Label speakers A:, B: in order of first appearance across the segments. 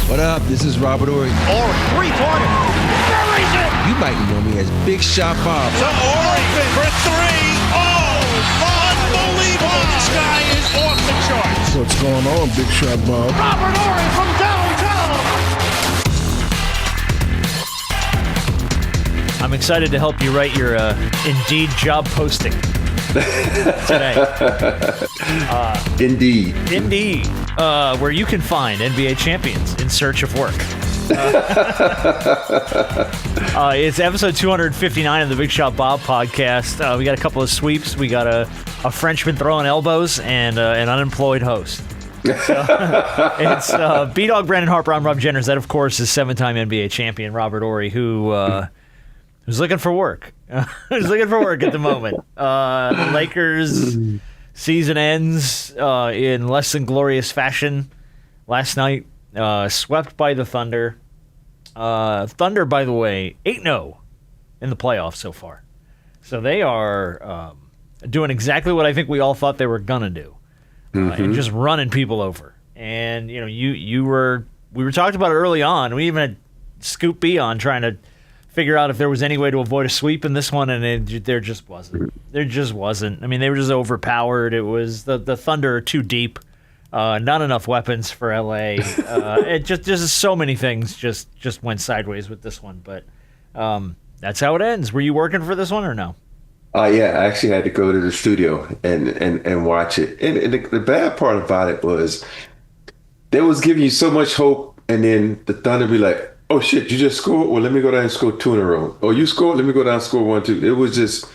A: What up? This is Robert Horry.
B: Horry, three-pointer. Buries it!
A: You might know me as Big Shot Bob.
B: To Horry for three. Oh, unbelievable. This guy is off the charts.
C: What's going on, Big Shot Bob?
B: Robert Horry from downtown.
D: I'm excited to help you write your Indeed job posting today.
C: Indeed,
D: where you can find NBA champions in search of work. It's episode 259 of the Big Shot Bob podcast. We got a couple of sweeps. We got a Frenchman throwing elbows and an unemployed host. So, it's B-Dog Brandon Harper. I'm Rob Jenners. That, of course, is seven-time NBA champion Robert Horry, who's looking for work. Who's looking for work at the moment. Lakers season ends in less than glorious fashion last night. Swept by the Thunder. Thunder, by the way, 8-0 in the playoffs so far. So they are doing exactly what I think we all thought they were gonna do, and just running people over. And you know, we were talked about it early on. We even had Scoop B on trying to figure out if there was any way to avoid a sweep in this one, and there just wasn't. There just wasn't. I mean, they were just overpowered. It was the Thunder are too deep. Not enough weapons for LA. It just so many things just went sideways with this one. But that's how it ends. Were you working for this one or no?
E: Yeah, I actually had to go to the studio and watch it. And the bad part about it was they was giving you so much hope, and then the Thunder be like, "Oh shit, you just scored? Well, let me go down and score two in a row. Oh, you scored? Let me go down and score 1-2." It was just.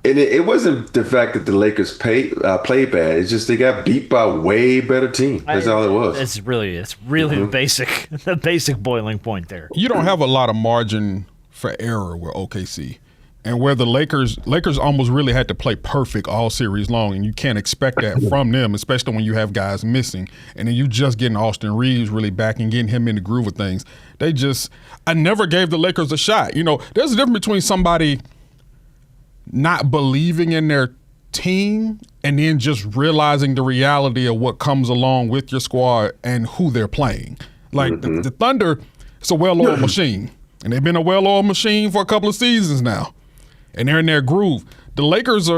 E: And it wasn't the fact that the Lakers played bad. It's just they got beat by a way better team. That's all it was.
D: It's really the basic boiling point there.
C: You don't have a lot of margin for error with OKC, and where the Lakers almost really had to play perfect all series long, and you can't expect that from them, especially when you have guys missing, and then you just getting Austin Reaves really back and getting him in the groove of things. I never gave the Lakers a shot. You know, there's a difference between somebody not believing in their team and then just realizing the reality of what comes along with your squad and who they're playing. Like the Thunder, it's a well-oiled machine, and they've been a well-oiled machine for a couple of seasons now, and they're in their groove. The Lakers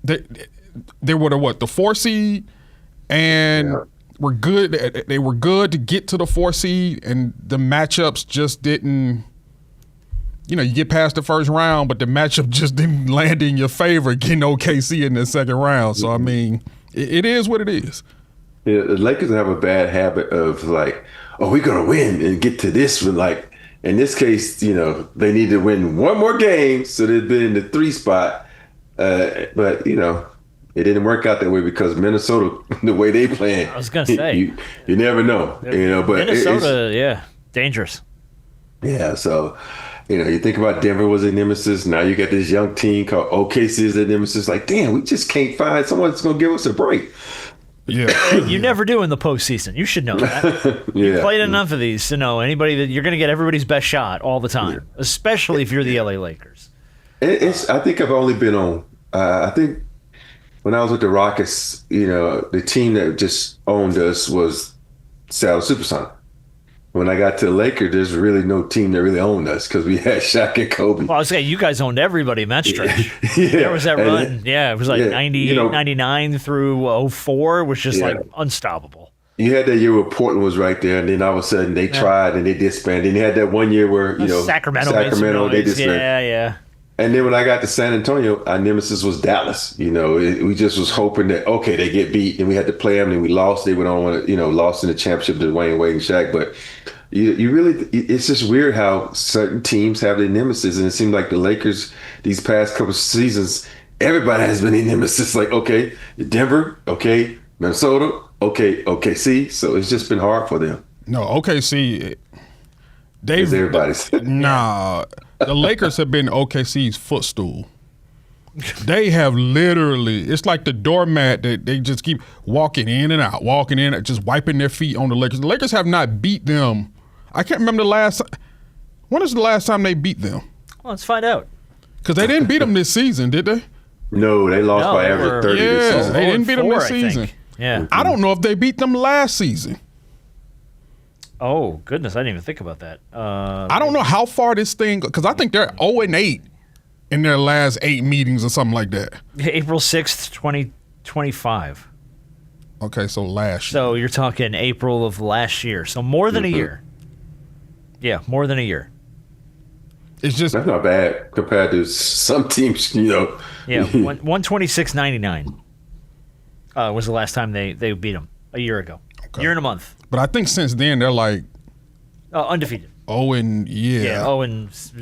C: they were the 4 seed, and were good. They were good to get to the 4 seed, and the matchups just didn't. You know, you get past the first round, but the matchup just didn't land in your favor getting OKC in the second round. So, I mean, it is what it is.
E: Yeah, the Lakers have a bad habit of like, oh, we're going to win and get to this one. Like, in this case, you know, they need to win one more game, so they'd been in the 3 spot. But, you know, it didn't work out that way because Minnesota, the way they playing.
D: I was going to say.
E: You never know. You know, but
D: Minnesota, dangerous.
E: Yeah, so... You know, you think about Denver was a nemesis. Now you got this young team called OKC is a nemesis. Like, damn, we just can't find someone that's going to give us a break.
C: Yeah.
D: You never do in the postseason. You should know that. You played enough of these to know anybody that you're going to get everybody's best shot all the time, especially if you're the LA Lakers.
E: I think I've only been on, I think when I was with the Rockets, you know, the team that just owned us was Seattle Supersonics. When I got to the Lakers, there's really no team that really owned us because we had Shaq and Kobe.
D: Well, I was saying, you guys owned everybody in that stretch. There was that run. It was like 99 through 04 was just like unstoppable.
E: You had that year where Portland was right there, and then all of a sudden they tried and they disbanded. And you had that one year where, you know, Sacramento they disbanded.
D: Yeah.
E: And then when I got to San Antonio, our nemesis was Dallas. You know, we just was hoping that, okay, they get beat, and we had to play them, and we lost. They went on, you know, lost in the championship to Dwayne Wade and Shaq. But you really, it's just weird how certain teams have their nemesis. And it seemed like the Lakers, these past couple of seasons, everybody has been a nemesis. Like, okay, Denver, okay, Minnesota, okay, OKC. So it's just been hard for them.
C: No, OKC,
E: everybody's.
C: Nah. The Lakers have been OKC's footstool. They have literally, it's like the doormat that they just keep walking in and out, just wiping their feet on the Lakers. The Lakers have not beat them. I can't remember when is the last time they beat them?
D: Well, let's find out.
C: Because they didn't beat them this season, did they?
E: No, they lost by average 30 this season.
C: They didn't beat them this season.
D: Yeah.
C: I don't know if they beat them last season.
D: Oh, goodness. I didn't even think about that.
C: I don't know how far this thing, because I think they're 0-8 in their last 8 meetings or something like that.
D: April 6th, 2025.
C: Okay, so last year.
D: So you're talking April of last year. So more than a year. Yeah, more than a year.
C: It's just
E: That's not bad compared to some teams,
D: Yeah, 126.99 was the last time they beat them a year ago.
C: Okay.
D: Year and a month.
C: But I think since then they're like
D: Undefeated.
C: 0 and
D: Yeah,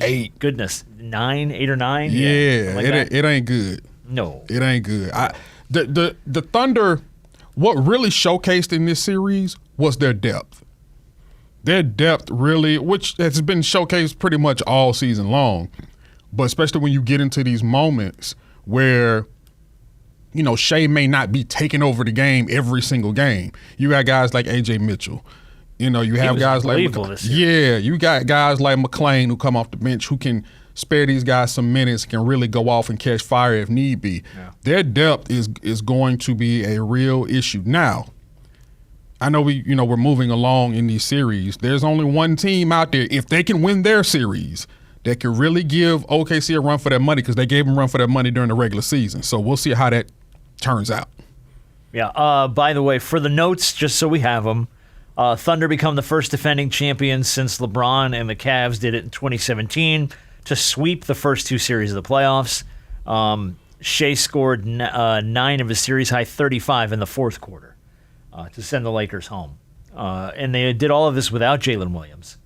D: 8. Goodness. 8 or 9?
C: Yeah,
D: like
C: it ain't good.
D: No.
C: It ain't good. The Thunder, what really showcased in this series was their depth. Their depth really, which has been showcased pretty much all season long, but especially when you get into these moments where, Shay may not be taking over the game every single game. You got guys like A.J. Mitchell. You have guys like you got guys like McClain who come off the bench who can spare these guys some minutes, can really go off and catch fire if need be. Yeah. Their depth is going to be a real issue. Now, I know we're moving along in these series. There's only one team out there, if they can win their series, that can really give OKC a run for their money, because they gave them a run for their money during the regular season. So we'll see how that turns out.
D: Yeah. By the way, for the notes, just so we have them, Thunder become the first defending champions since LeBron and the Cavs did it in 2017 to sweep the first 2 series of the playoffs. Shay scored 9 of his series-high 35 in the fourth quarter to send the Lakers home. And they did all of this without Jalen Williams.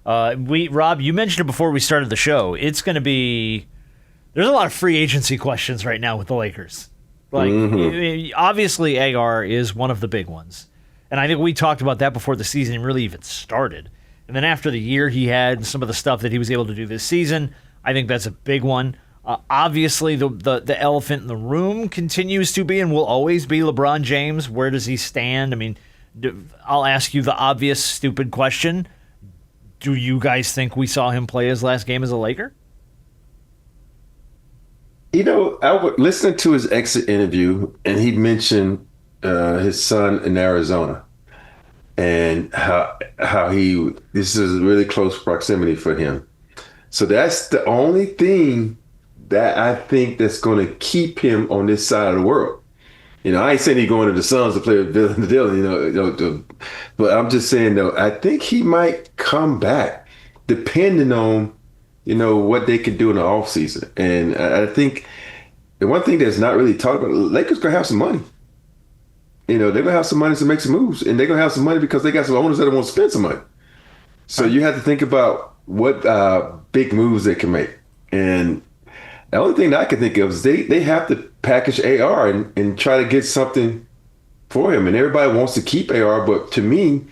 D: Rob, you mentioned it before we started the show. It's going to be – there's a lot of free agency questions right now with the Lakers. Obviously AR is one of the big ones. And I think we talked about that before the season really even started. And then after the year he had, some of the stuff that he was able to do this season, I think that's a big one. Obviously, the elephant in the room continues to be and will always be LeBron James. Where does he stand? I mean, I'll ask you the obvious, stupid question. Do you guys think we saw him play his last game as a Laker?
E: I was listening to his exit interview, and he mentioned his son in Arizona, and how this is really close proximity for him. So that's the only thing that I think that's going to keep him on this side of the world. I ain't saying he's going to the Suns to play with Bill and Dylan, but I'm just saying, though, I think he might come back depending on, what they can do in the offseason. And I think the one thing that's not really talked about, Lakers going to have some money. They're going to have some money to make some moves, and they're going to have some money because they got some owners that want to spend some money. So you have to think about what big moves they can make. And the only thing that I can think of is they have to package AR and try to get something for him. And everybody wants to keep AR, but to me,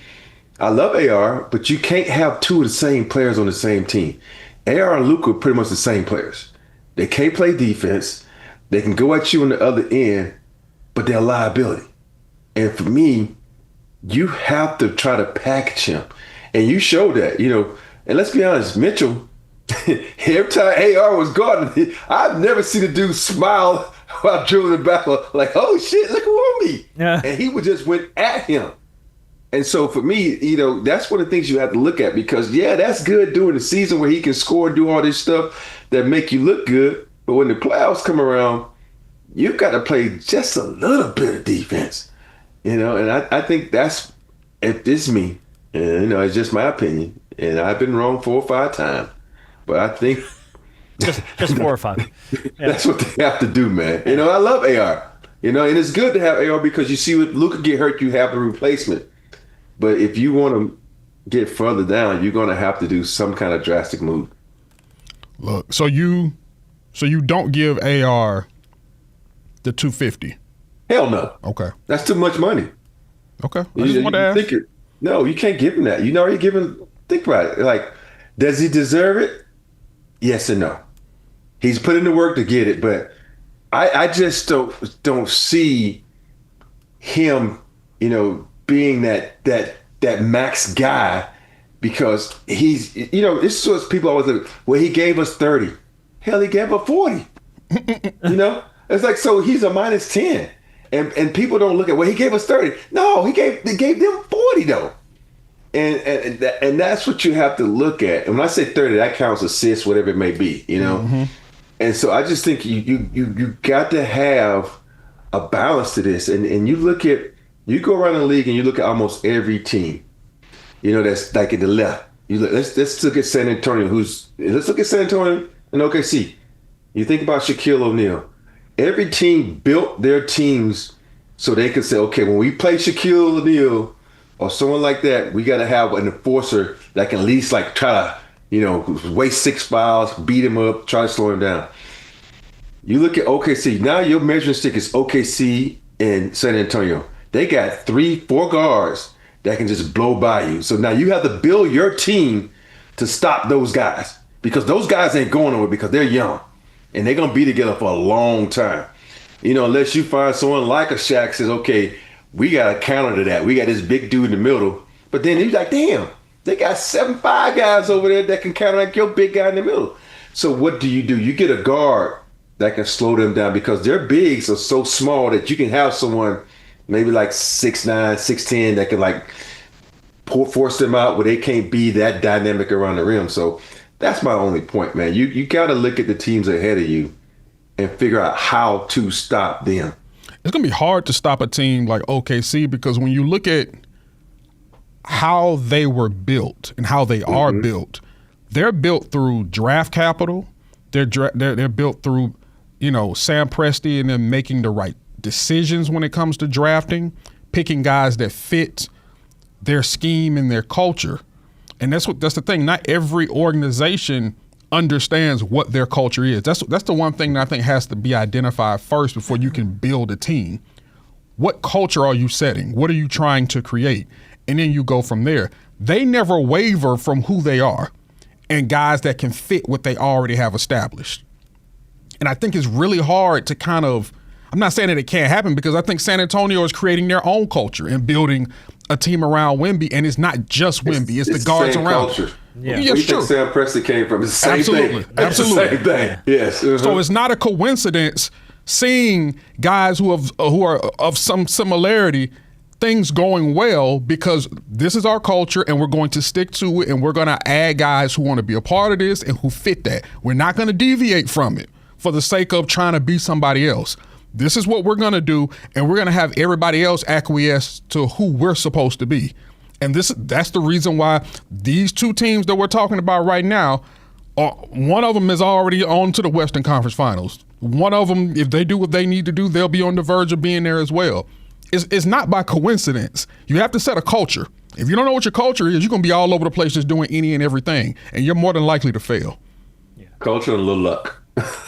E: I love AR, but you can't have 2 of the same players on the same team. AR and Luka are pretty much the same players. They can't play defense. They can go at you on the other end, but they're a liability. And for me, you have to try to package him. And you showed that, And let's be honest, Mitchell, every time AR was guarding, I've never seen a dude smile while dribbling the back like, oh shit, look at me. Yeah. And he would just went at him. And so for me, that's one of the things you have to look at, because that's good during the season where he can score and do all this stuff that make you look good. But when the playoffs come around, you've got to play just a little bit of defense, and I think that's, if this is me, and it's just my opinion, and I've been wrong 4 or 5 times, but I think
D: just 4 or 5. Yeah.
E: That's what they have to do, man. I love AR, and it's good to have AR because you see when Luka get hurt, you have a replacement. But if you want to get further down, you're going to have to do some kind of drastic move.
C: Look, so you don't give AR the $250?
E: Hell no.
C: Okay.
E: That's too much money.
C: Okay. I just want to ask.
E: No, you can't give him that. You're giving. Think about it. Like, does he deserve it? Yes and no. He's put in the work to get it, but I just don't see him, being that max guy, because he's, this is what people always look, well, he gave us 30. Hell, he gave us 40. It's like, so he's a minus 10. And people don't look at, well, he gave us 30. No, they gave them 40 though. And that's what you have to look at. And when I say 30, that counts assists, whatever it may be, you know. Mm-hmm. And so I just think you got to have a balance to this. And you go around the league and you look at almost every team, you know, that's like in the left. Let's look at San Antonio. Let's look at San Antonio and OKC. You think about Shaquille O'Neal. Every team built their teams so they could say, okay, when we play Shaquille O'Neal or someone like that, we got to have an enforcer that can at least like try to, you know, waste 6 fouls, beat him up, try to slow him down. You look at OKC. Now your measuring stick is OKC and San Antonio. They got 3-4 guards that can just blow by you. So now you have to build your team to stop those guys because those guys ain't going nowhere because they're young and they're going to be together for a long time. You know, unless you find someone like a Shaq says, okay, we got a counter to that. We got this big dude in the middle. But then he's like, damn, they got 7-5 guys over there that can counteract your big guy in the middle. So what do? You get a guard that can slow them down because their bigs are so small that you can have someone maybe like 6'9", 6'10" that can like force them out where they can't be that dynamic around the rim. So that's my only point, man. You got to look at the teams ahead of you and figure out how to stop them.
C: It's going to be hard to stop a team like OKC because when you look at how they were built and how they are built, they're built through draft capital. They're built through, you know, Sam Presti and them making the right decisions when it comes to drafting, picking guys that fit their scheme and their culture. And that's the thing. Not every organization understands what their culture is. That's the one thing that I think has to be identified first before you can build a team. What culture are you setting? What are you trying to create? And then you go from there. They never waver from who they are and guys that can fit what they already have established. And I think it's really hard to kind of, I'm not saying that it can't happen because I think San Antonio is creating their own culture and building a team around Wemby, and it's not just Wemby; it's the guards around.
E: Culture.
D: Yeah,
E: where do you think Sam Presti came from? It's the same
C: Absolutely.
E: thing.
C: Absolutely.
E: It's the same thing. Yes.
C: So it's not a coincidence seeing guys who are of some similarity, things going well because this is our culture and we're going to stick to it and we're going to add guys who want to be a part of this and who fit that. We're not going to deviate from it for the sake of trying to be somebody else. This is what we're going to do, and we're going to have everybody else acquiesce to who we're supposed to be. And that's the reason why these two teams that we're talking about right now, one of them is already on to the Western Conference Finals. One of them, if they do what they need to do, they'll be on the verge of being there as well. It's not by coincidence. You have to set a culture. If you don't know what your culture is, you're going to be all over the place just doing any and everything, and you're more than likely to fail.
E: Culture and a little luck.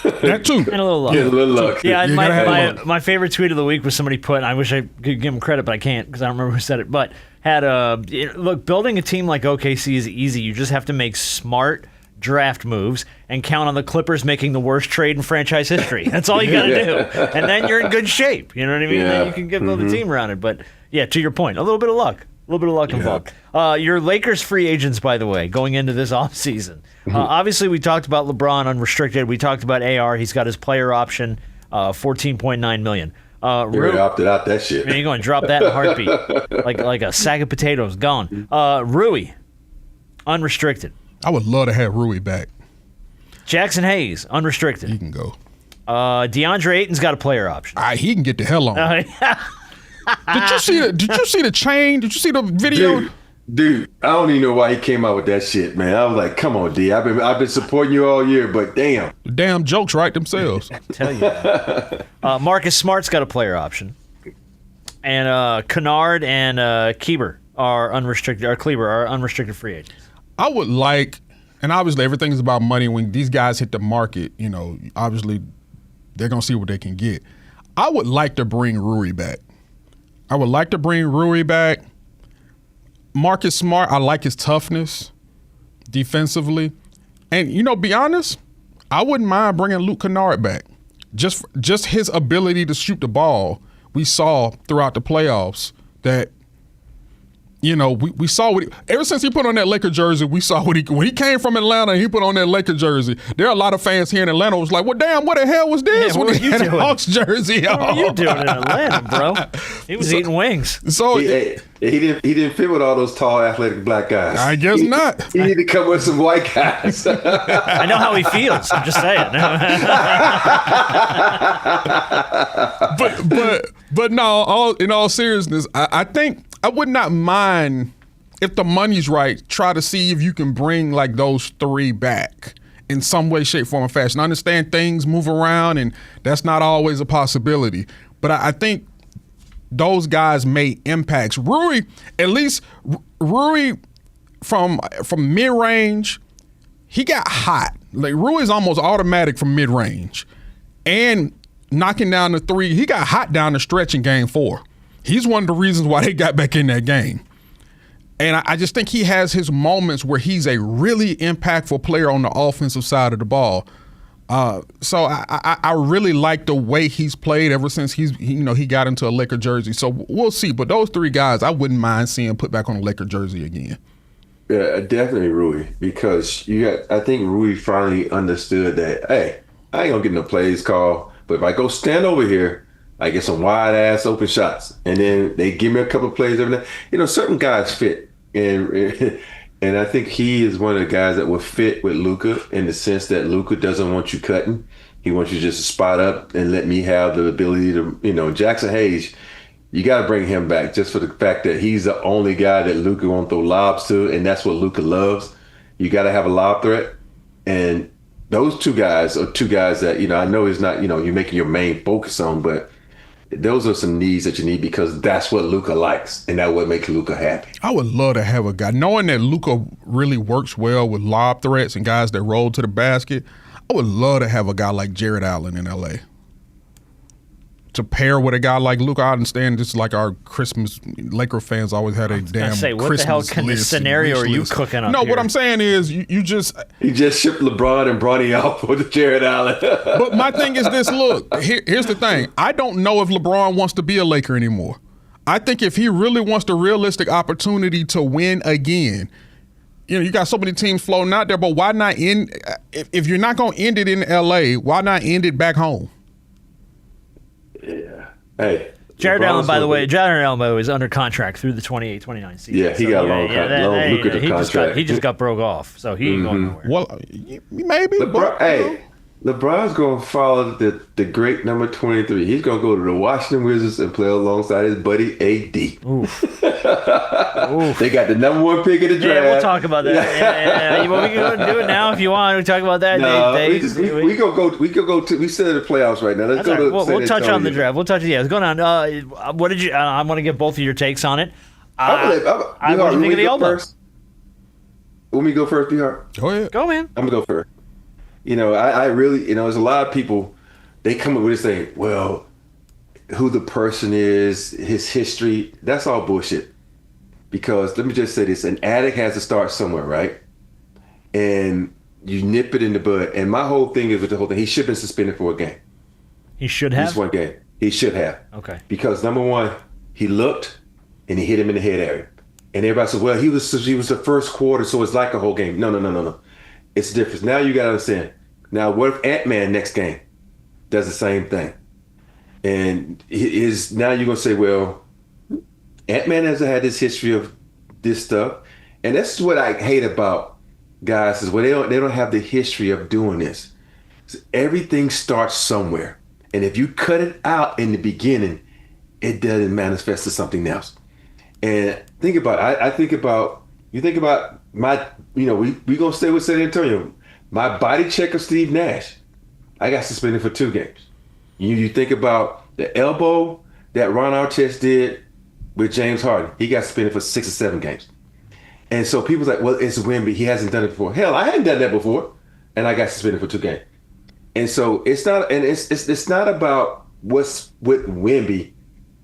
C: That too.
D: And a little luck.
E: Yeah, a little luck.
D: Yeah,
C: You gotta have
D: my favorite tweet of the week was somebody put, and I wish I could give him credit, but I can't because I don't remember who said it, but had look, building a team like OKC is easy. You just have to make smart draft moves and count on the Clippers making the worst trade in franchise history. That's all you got to do. And then you're in good shape. You know what I mean?
E: Yeah.
D: Then you can build a team around it. But yeah, to your point, a little bit of luck. A little bit of luck involved. Your Lakers free agents, by the way, going into this offseason. Obviously, we talked about LeBron unrestricted. We talked about AR. He's got his player option, $14.9 million.
E: They already opted out that shit.
D: Man, you're going to drop that in a heartbeat. like a sack of potatoes, gone. Rui, unrestricted.
C: I would love to have Rui back.
D: Jackson Hayes, unrestricted.
C: He can go.
D: DeAndre Ayton's got a player option.
C: He can get the hell on. Did you see the chain? Did you see the video?
E: Dude, I don't even know why he came out with that shit, man. I was like, come on, D. I've been supporting you all year, but damn.
C: The damn jokes write themselves.
D: I tell you. Marcus Smart's got a player option. And Kennard and Kleber are unrestricted free agents.
C: I would like, and obviously everything is about money. When these guys hit the market, you know, obviously they're going to see what they can get. I would like to bring Rui back. Marcus Smart, I like his toughness defensively. And, you know, be honest, I wouldn't mind bringing Luke Kennard back. Just his ability to shoot the ball we saw throughout the playoffs that you know, we saw ever since he put on that Laker jersey, we saw when he came from Atlanta and he put on that Laker jersey. There are a lot of fans here in Atlanta was like, well, damn, what the hell was this when he had a Hawks jersey on?
D: What were you doing in Atlanta, bro? He was eating wings.
C: So
E: he didn't fit with all those tall, athletic black guys.
C: I guess not.
E: He needed to come with some white guys.
D: I know how he feels. I'm just saying.
C: but no, in all seriousness, I think I would not mind if the money's right, try to see if you can bring like those three back in some way, shape, form, or fashion. I understand things move around and that's not always a possibility. But I think those guys made impacts. Rui, at least Rui from mid-range, he got hot. Like Rui is almost automatic from mid-range. And knocking down the three, he got hot down the stretch in game 4. He's one of the reasons why they got back in that game. And I just think he has his moments where he's a really impactful player on the offensive side of the ball. So I really like the way he's played ever since he got into a Laker jersey. So we'll see. But those three guys, I wouldn't mind seeing put back on a Laker jersey again.
E: Yeah, definitely Rui, because I think Rui finally understood that, hey, I ain't gonna get no plays call, but if I go stand over here, I get some wide ass open shots, and then they give me a couple of plays every night. You know, certain guys fit, and I think he is one of the guys that will fit with Luka in the sense that Luka doesn't want you cutting. He wants you just to spot up and let me have the ability to, you know, Jackson Hayes. You got to bring him back just for the fact that he's the only guy that Luka won't throw lobs to, and that's what Luka loves. You got to have a lob threat, and those two guys are two guys that, you know, I know it's not, you know, you're making your main focus on, but those are some needs that you need because that's what Luka likes, and that's what makes Luka happy.
C: I would love to have a guy, knowing that Luka really works well with lob threats and guys that roll to the basket, I would love to have a guy like Jared Allen in L.A. to pair with a guy like Luka. I understand this is like our Christmas. Laker fans always had a damn
D: what
C: Christmas
D: the hell kind of scenario are you cooking up?
C: No,
D: here?
C: what I'm saying is you just
E: he just shipped LeBron and Bronny out for the Jared Allen.
C: But my thing is this: look, here's the thing. I don't know if LeBron wants to be a Laker anymore. I think if he really wants the realistic opportunity to win again, you know, you got so many teams floating out there. But why not end? If you're not going to end it in LA, why not end it back home?
E: Yeah. Hey.
D: Jared Allen, by the way, is under contract through the 28-29 season.
E: Yeah, he got a long lucrative contract.
D: He just got broke off, so he ain't going nowhere.
C: Well, maybe.
E: LeBron's going to follow the great number 23. He's going to go to the Washington Wizards and play alongside his buddy AD. Oof. They got the number 1 pick of the draft.
D: Yeah, we'll talk about that. Yeah. Well, we can go do it now if you want. We talk about that.
E: No, we could go to. We still in the playoffs right now. Let's go to.
D: We'll touch on the draft. We'll touch. Yeah, what's going on? What did you? I want to get both of your takes on it. What do you think of the elbow?
E: Want me to go first, B-Hart?
C: Go ahead.
D: Go, man.
E: I'm gonna go first. You know, I really, you know, there's a lot of people, they come up with this thing, well, who the person is, his history, that's all bullshit. Because let me just say this, an addict has to start somewhere, right? And you nip it in the bud. And my whole thing is with the whole thing, he should have been suspended for a game.
D: He should have?
E: Just one game. He should have.
D: Okay.
E: Because number one, he looked and he hit him in the head area. And everybody says, well, he was the first quarter, so it's like a whole game. No. It's different. Now you got to understand. Now, what if Ant-Man next game does the same thing? And now you're going to say, well, Ant-Man hasn't had this history of this stuff. And that's what I hate about guys is when they don't have the history of doing this. So everything starts somewhere. And if you cut it out in the beginning, it doesn't manifest to something else. And think about it. You think about my, you know, we going to stay with San Antonio. My body check of Steve Nash, I got suspended for 2 games. You think about the elbow that Ron Artest did with James Harden. He got suspended for 6 or 7 games. And so people's like, well, it's Wemby. He hasn't done it before. Hell, I hadn't done that before. And I got suspended for 2 games. And so it's not about what's with Wemby.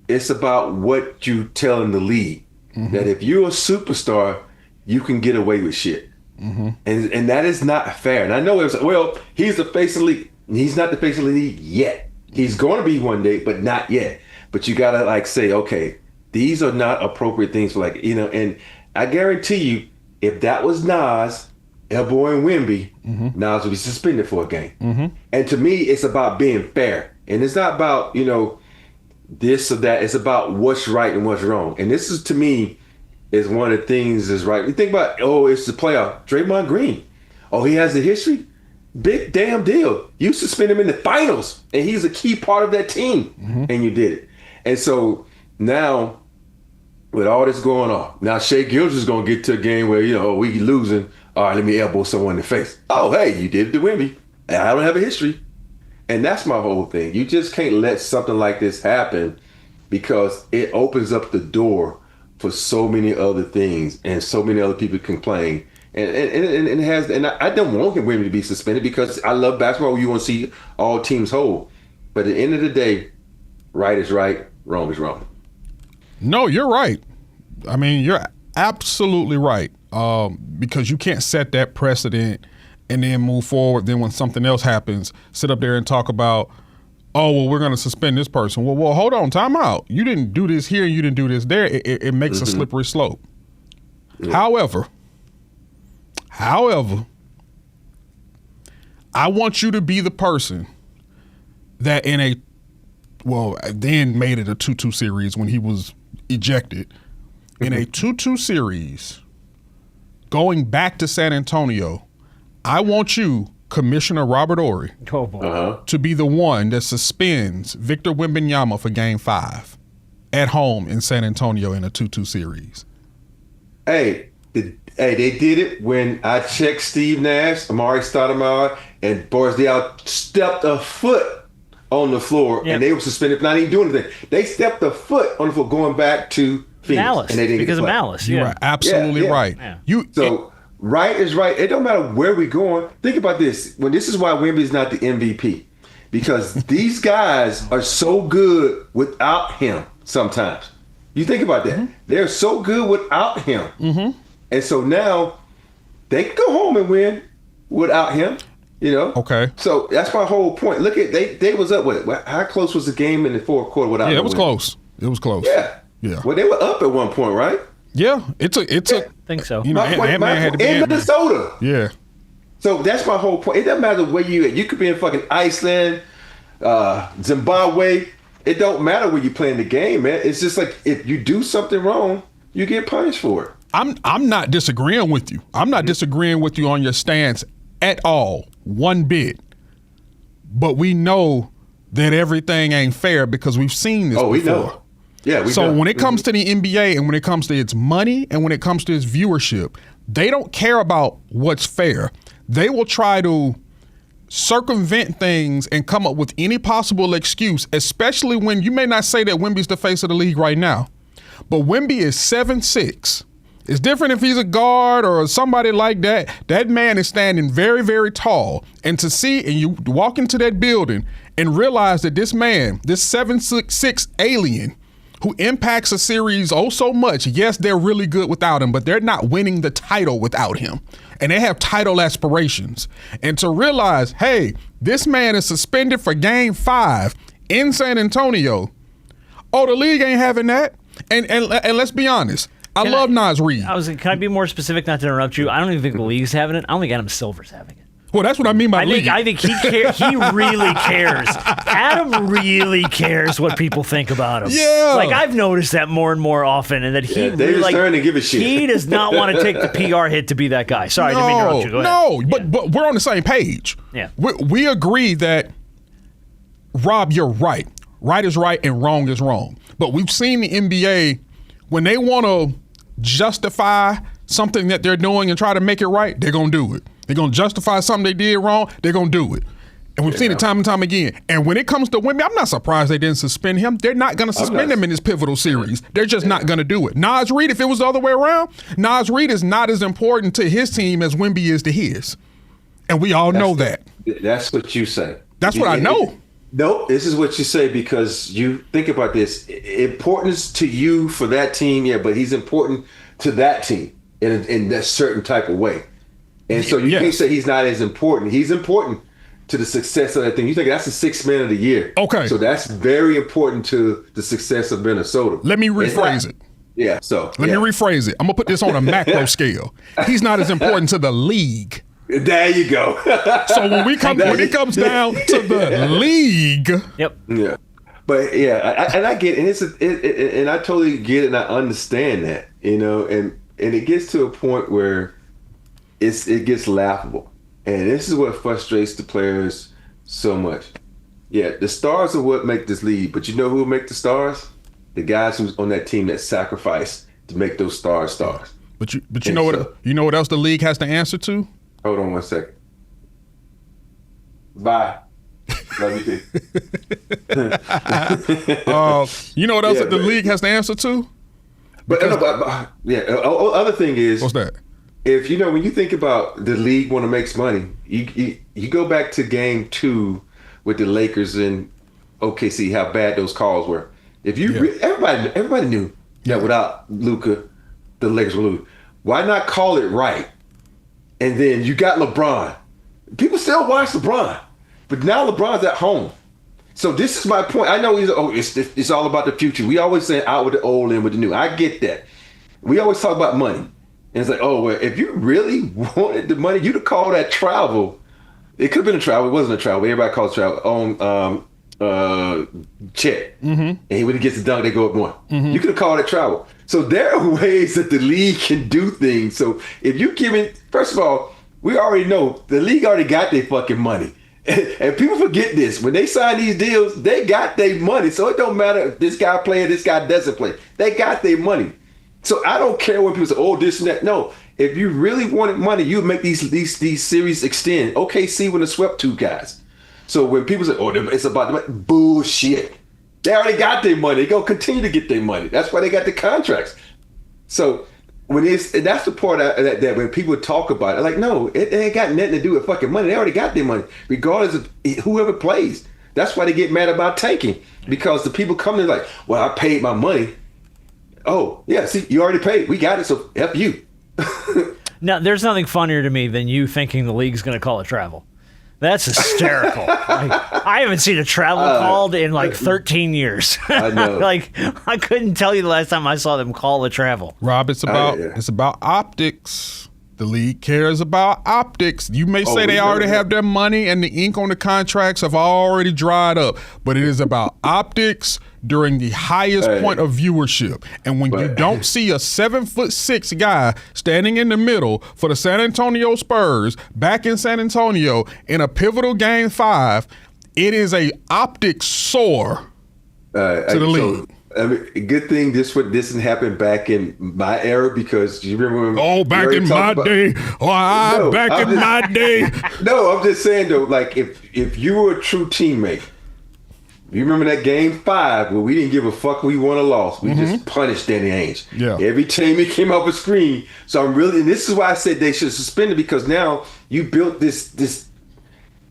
E: It's about what you tell in the league. Mm-hmm. That if you're a superstar, you can get away with shit. Mm-hmm. And that is not fair. And I know it's, well, he's the face of the league. He's not the face of the league yet. He's going to be one day, but not yet. But you got to like say, okay, these are not appropriate things for and I guarantee you, if that was Naz, elbowing Wemby, Naz would be suspended for a game. And to me, it's about being fair. And it's not about, this or that. It's about what's right and what's wrong. And this is, to me, is one of the things that's right. You think about, it's the playoff. Draymond Green. Oh, he has a history? Big damn deal. You suspend him in the finals, and he's a key part of that team, and you did it. And so now, with all this going on, now Shay is going to get to a game where, we losing. All right, let me elbow someone in the face. Oh, hey, you did it to Wemby. And I don't have a history. And that's my whole thing. You just can't let something like this happen because it opens up the door for so many other things and so many other people complain. And it has, and I don't want Wemby to be suspended because I love basketball. You want to see all teams whole. But at the end of the day, right is right, wrong is wrong.
C: No, you're right. I mean, you're absolutely right. Because you can't set that precedent and then move forward. Then when something else happens, sit up there and talk about, oh, well, we're going to suspend this person. Well, hold on, time out. You didn't do this here, you didn't do this there. It makes a slippery slope. Yeah. However, I want you to be the person that then made it a 2-2 series when he was ejected. In a 2-2 series, going back to San Antonio, I want you, Commissioner Robert Horry, to be the one that suspends Victor Wembanyama for Game 5 at home in San Antonio in a 2-2 series.
E: Hey, they did it when I checked Steve Nash, Amari Stoudemire, and Boris Diaw stepped a foot on the floor, and they were suspended for not even doing anything. They stepped a foot on the floor going back to Phoenix.
D: Malice,
E: and they didn't
D: because of malice.
C: You are absolutely right.
E: Yeah. Right is right. It don't matter where we're going. Think about this. This is why Wemby's not the MVP. Because these guys are so good without him sometimes. You think about that. They're so good without him. And so now they can go home and win without him.
C: Okay.
E: So that's my whole point. Look at they was up with it. How close was the game in the fourth quarter without him?
C: Yeah, it was close. It was close.
E: Yeah. Well, they were up at one point, right?
C: Yeah, it's a.
D: I think so.
C: In
E: Minnesota.
C: Yeah.
E: So that's my whole point. It doesn't matter where you at. You could be in fucking Iceland, Zimbabwe. It don't matter where you playing the game, man. It's just like if you do something wrong, you get punished for it.
C: I'm not disagreeing with you. I'm not disagreeing with you on your stance at all, one bit. But we know that everything ain't fair because we've seen this before. We know. Yeah, when it comes to the NBA and when it comes to its money and when it comes to its viewership, they don't care about what's fair. They will try to circumvent things and come up with any possible excuse, especially when you may not say that Wemby's the face of the league right now, but Wemby is 7'6". It's different if he's a guard or somebody like that. That man is standing very, very tall. And to see, and you walk into that building and realize that this man, this 7'6" alien, who impacts a series so much. Yes, they're really good without him, but they're not winning the title without him. And they have title aspirations. And to realize, hey, this man is suspended for Game 5 in San Antonio. Oh, the league ain't having that. And let's be honest. I love Naz Reid.
D: Can I be more specific, not to interrupt you? I don't even think the league's having it. I don't think Adam Silver's having it.
C: Well, that's what I mean by league.
D: I think he really cares. Adam really cares what people think about him.
C: Yeah.
D: Like, I've noticed that more and more often, and that he
E: really, starting to give a shit.
D: He does not want to take the PR hit to be that guy. Sorry, I didn't mean to interrupt you. Go ahead.
C: But we're on the same page.
D: Yeah.
C: We agree that, Rob, you're right. Right is right and wrong is wrong. But we've seen the NBA, when they want to justify something that they're doing and try to make it right, they're going to do it. They're going to justify something they did wrong, they're going to do it. And we've seen it time and time again. And when it comes to Wemby, I'm not surprised they didn't suspend him. They're not going to suspend him in this pivotal series. They're just not going to do it. Naz Reid, if it was the other way around, Naz Reid is not as important to his team as Wemby is to his. And we all know that.
E: That's what you say.
C: That's what I know.
E: No, this is what you say because you think about this. Importance to you for that team, yeah, but he's important to that team in that certain type of way. And so you can't say he's not as important. He's important to the success of that thing. You think that's the sixth man of the year.
C: Okay.
E: So that's very important to the success of Minnesota.
C: Let me rephrase it.
E: Yeah. So
C: Let me rephrase it. I'm gonna put this on a macro scale. He's not as important to the league.
E: There you go.
C: So when it comes down to the league,
D: Yep.
E: Yeah. But yeah, I get it, and I totally get it, and I understand that, and it gets to a point where it gets laughable, and this is what frustrates the players so much. Yeah, the stars are what make this league, but you know who will make the stars? The guys who's on that team that sacrifice to make those stars.
C: But you know what else the league has to answer to?
E: Hold on one second. Bye. Love you too.
C: You know what else the league has to answer to?
E: Other thing is,
C: what's that?
E: If when you think about the league when it makes money, you go back to game 2 with the Lakers and OKC, how bad those calls were. If everybody knew that without Luka, the Lakers would lose. Why not call it right? And then you got LeBron. People still watch LeBron, but now LeBron's at home. So this is my point. I know it's all about the future. We always say out with the old, in with the new. I get that. We always talk about money. And it's like, oh, well, if you really wanted the money, you'd have called that travel. It could have been a travel. It wasn't a travel. Everybody calls travel on Chet. Mm-hmm. And when he gets the dunk, they go up one. Mm-hmm. You could have called it travel. So there are ways that the league can do things. So if you give it, first of all, we already know the league already got their fucking money. And people forget this. When they sign these deals, they got their money. So it don't matter if this guy play or this guy doesn't play. They got their money. So I don't care when people say, oh, this and that. No, if you really wanted money, you would make these series extend. OKC would have swept 2 guys. So when people say, oh, it's about the money, bullshit. They already got their money. They're going to continue to get their money. That's why they got the contracts. So and that's the part that when people talk about it, like, no, it ain't got nothing to do with fucking money. They already got their money, regardless of whoever plays. That's why they get mad about tanking, because the people come in like, well, I paid my money. Oh, yeah, see, you already paid. We got it, so F you.
D: Now, there's nothing funnier to me than you thinking the league's going to call it travel. That's hysterical. I haven't seen a travel called in like 13 years.
E: I know.
D: I couldn't tell you the last time I saw them call a travel.
C: Rob, it's about optics. The league cares about optics. You may say they already have their money and the ink on the contracts have already dried up, but it is about optics during the highest point of viewership. And when you don't see a 7'6" guy standing in the middle for the San Antonio Spurs back in San Antonio in a pivotal game 5, it is a optics sore to the league.
E: I mean, good thing this didn't happen back in my era, because you remember when
C: back in my day. Back in my day.
E: No, I'm just saying though, like if you were a true teammate, you remember that game 5 where we didn't give a fuck we won or lost. We just punished Danny Ainge.
C: Yeah.
E: Every time he came off a screen. So and this is why I said they should suspend it, because now you built this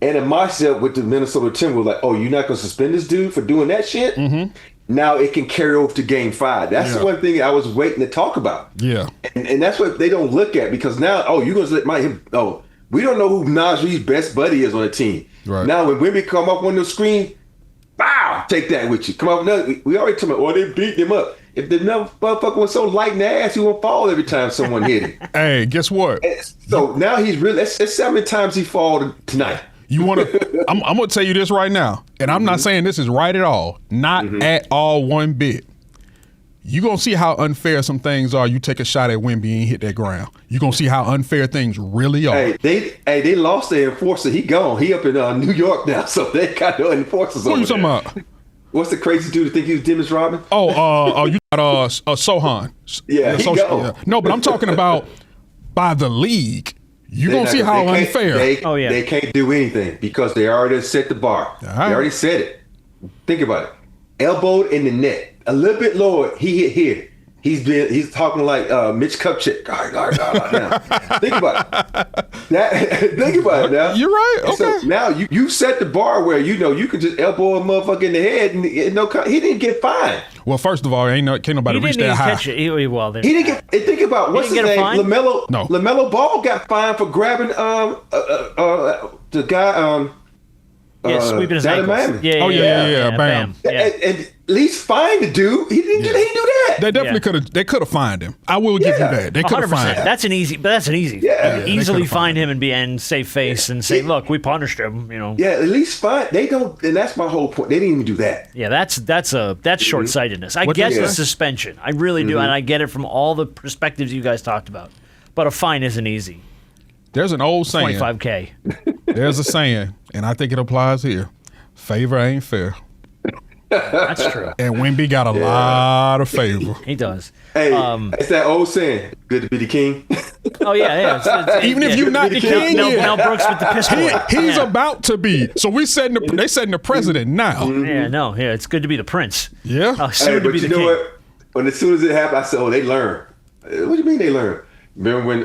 E: animosity up with the Minnesota Timberwolves. Like, oh, you're not gonna suspend this dude for doing that shit? Mm-hmm. Now it can carry over to game 5. That's the one thing I was waiting to talk about.
C: Yeah.
E: And that's what they don't look at, because now, you're going to let him. Oh, we don't know who Naz Reid's best buddy is on the team.
C: Right.
E: Now when Wemby come up on the screen, bow, take that with you. Come up another. We already told him, they beat him up. If the motherfucker was so light in the ass, he would fall every time someone hit him.
C: Hey, guess what?
E: So now he's really, that's how many times he fall tonight.
C: You want to? I'm going to tell you this right now, and I'm not saying this is right at all. Not at all one bit. You're going to see how unfair some things are. You take a shot at Wemby and hit that ground. You're going to see how unfair things really are.
E: They lost their enforcer. He gone. He up in New York now, so they got no enforcers over there.
C: What are you talking about?
E: What's the crazy dude to think he was Dennis Rodman?
C: You got Sohan.
E: Yeah, he gone.
C: Yeah. No, but I'm talking about by the league. You're going to see how unfair.
E: They can't do anything because they already set the bar. They already said it. Think about it. Elbowed in the net. A little bit lower, he hit here. He's talking like Mitch Kupchak. Now. Think about it. Think about it now.
C: You're right. Okay.
E: So now you set the bar where you can just elbow a motherfucker in the head and he didn't get fined.
C: Well, first of all, can't nobody reach that high.
D: He didn't
E: get. Think about what's his name. LaMelo.
C: No.
E: LaMelo Ball got fined for grabbing the guy
D: sweeping his
E: down in
D: ankles.
E: Miami.
C: Yeah, bam.
D: Yeah.
E: And at least find the dude. He didn't do that.
C: They definitely could have. They could have fined him. I will give you that. They could have
D: 100%.
C: fined him.
D: That's an easy.
E: Yeah.
D: Easily
C: could've
D: find him and save face and say, look, we punished him. You know.
E: Yeah, at least find. They don't, and that's my whole point. They didn't even do that.
D: Yeah, that's short-sightedness. I get the suspension. I really do, and I get it from all the perspectives you guys talked about. But a fine isn't easy.
C: There's an old saying.
D: $25K.
C: There's a saying, and I think it applies here. Favor ain't fair.
D: That's true.
C: And Wemby got a lot of favor.
D: He does.
E: Hey, it's that old saying, good to be the king.
D: Oh, yeah.
C: Even if you're not the king yet.
D: Mel Brooks with the pistol.
C: He's about to be. So they setting the president now.
D: Yeah, it's good to be the prince.
C: Yeah.
D: Soon to
E: But
D: be
E: you
D: the
E: know
D: king.
E: what? When as soon as it happened, I said, "Oh, they learn." What do you mean they learn? Remember when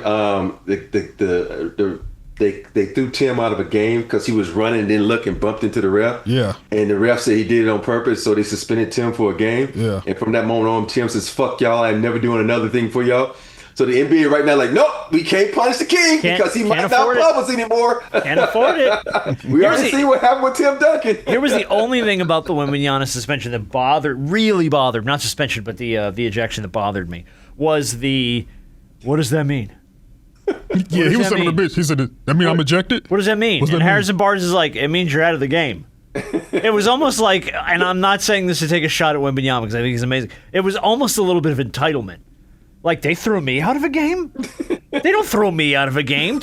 E: they threw Tim out of a game because he was running and didn't look and bumped into the ref?
C: Yeah.
E: And the ref said he did it on purpose, so they suspended Tim for a game.
C: Yeah.
E: And from that moment on, Tim says, "Fuck y'all! I'm never doing another thing for y'all." So the NBA right now, like, nope, we can't punish the king because he might not
D: afford
E: love us anymore.
D: Can't afford it.
E: We already see what happened with Tim Duncan.
D: Here was the only thing about the Wembanyama suspension that really bothered, not suspension, but the ejection that bothered me, was what does that mean?
C: Yeah, he was
D: that
C: saying the bitch. He said, "That mean I'm ejected?"
D: What does that mean?
C: What's that
D: And
C: mean?
D: Harrison Barnes is like, it means you're out of the game. It was almost like, and I'm not saying this to take a shot at Wembanyama because I think he's amazing. It was almost a little bit of entitlement. Like, they threw me out of a game? They don't throw me out of a game.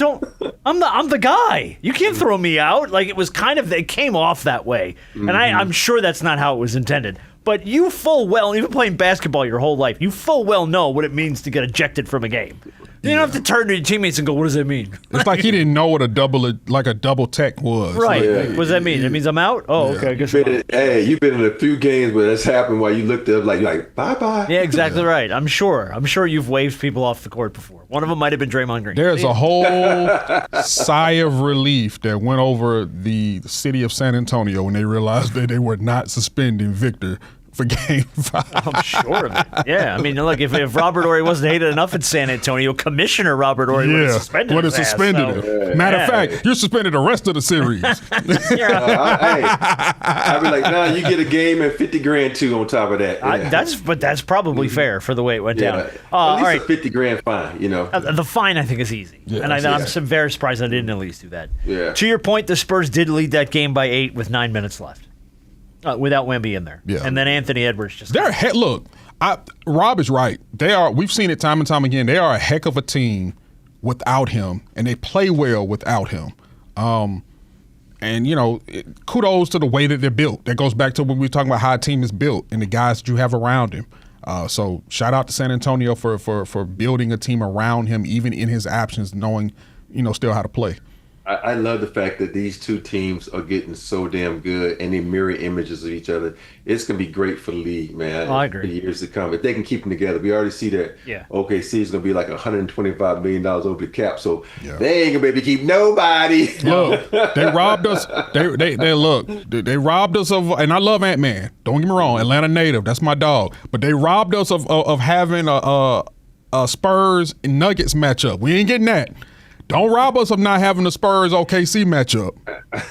D: I'm the guy. You can't throw me out. Like, it was kind of, it came off that way. And I'm sure that's not how it was intended. But you full well, even playing basketball your whole life, you full well know what it means to get ejected from a game. You don't have to turn to your teammates and go, what does that mean?
C: It's like he didn't know what a double tech was.
D: Right.
E: Yeah.
D: Like, what does that mean? It means I'm out? Oh, okay. I guess I'm out.
E: Hey, you've been in a few games where that's happened while you looked up like, you're like, bye-bye.
D: Yeah, exactly right. I'm sure you've waved people off the court before. One of them might have been Draymond Green.
C: There's a whole sigh of relief that went over the city of San Antonio when they realized that they were not suspending Victor for Game 5.
D: I'm sure of it. Yeah, I mean, look, if Robert Horry wasn't hated enough in San Antonio, Commissioner Robert Horry would have suspended
C: would have
D: his
C: suspended
D: ass,
C: him. Matter of fact, you're suspended the rest of the series.
E: I'd be like, nah, you get a game and $50,000 too on top of that. Yeah.
D: That's probably fair for the way it went down.
E: At least
D: All right.
E: a $50,000 fine, you know.
D: The fine, I think, is easy. And I'm very surprised I didn't at least do that.
E: Yeah.
D: To your point, the Spurs did lead that game by 8 with 9 minutes left. Without Wemby in there.
C: Yeah.
D: And then Anthony Edwards just...
C: Look, Rob is right. We've seen it time and time again. They are a heck of a team without him, and they play well without him. And, kudos to the way that they're built. That goes back to when we were talking about how a team is built and the guys that you have around him. So shout out to San Antonio for building a team around him, even in his absence, knowing, still how to play.
E: I love the fact that these two teams are getting so damn good and they mirror images of each other. It's going to be great for the league, man.
D: I agree.
E: For years to come. If they can keep them together, we already see that OKC is going to be like $125 million over the cap, so they ain't going to be able to keep nobody.
C: Look, they robbed us. They robbed us of, and I love Ant-Man. Don't get me wrong, Atlanta native, that's my dog. But they robbed us of having a Spurs and Nuggets matchup. We ain't getting that. Don't rob us of not having the Spurs OKC matchup.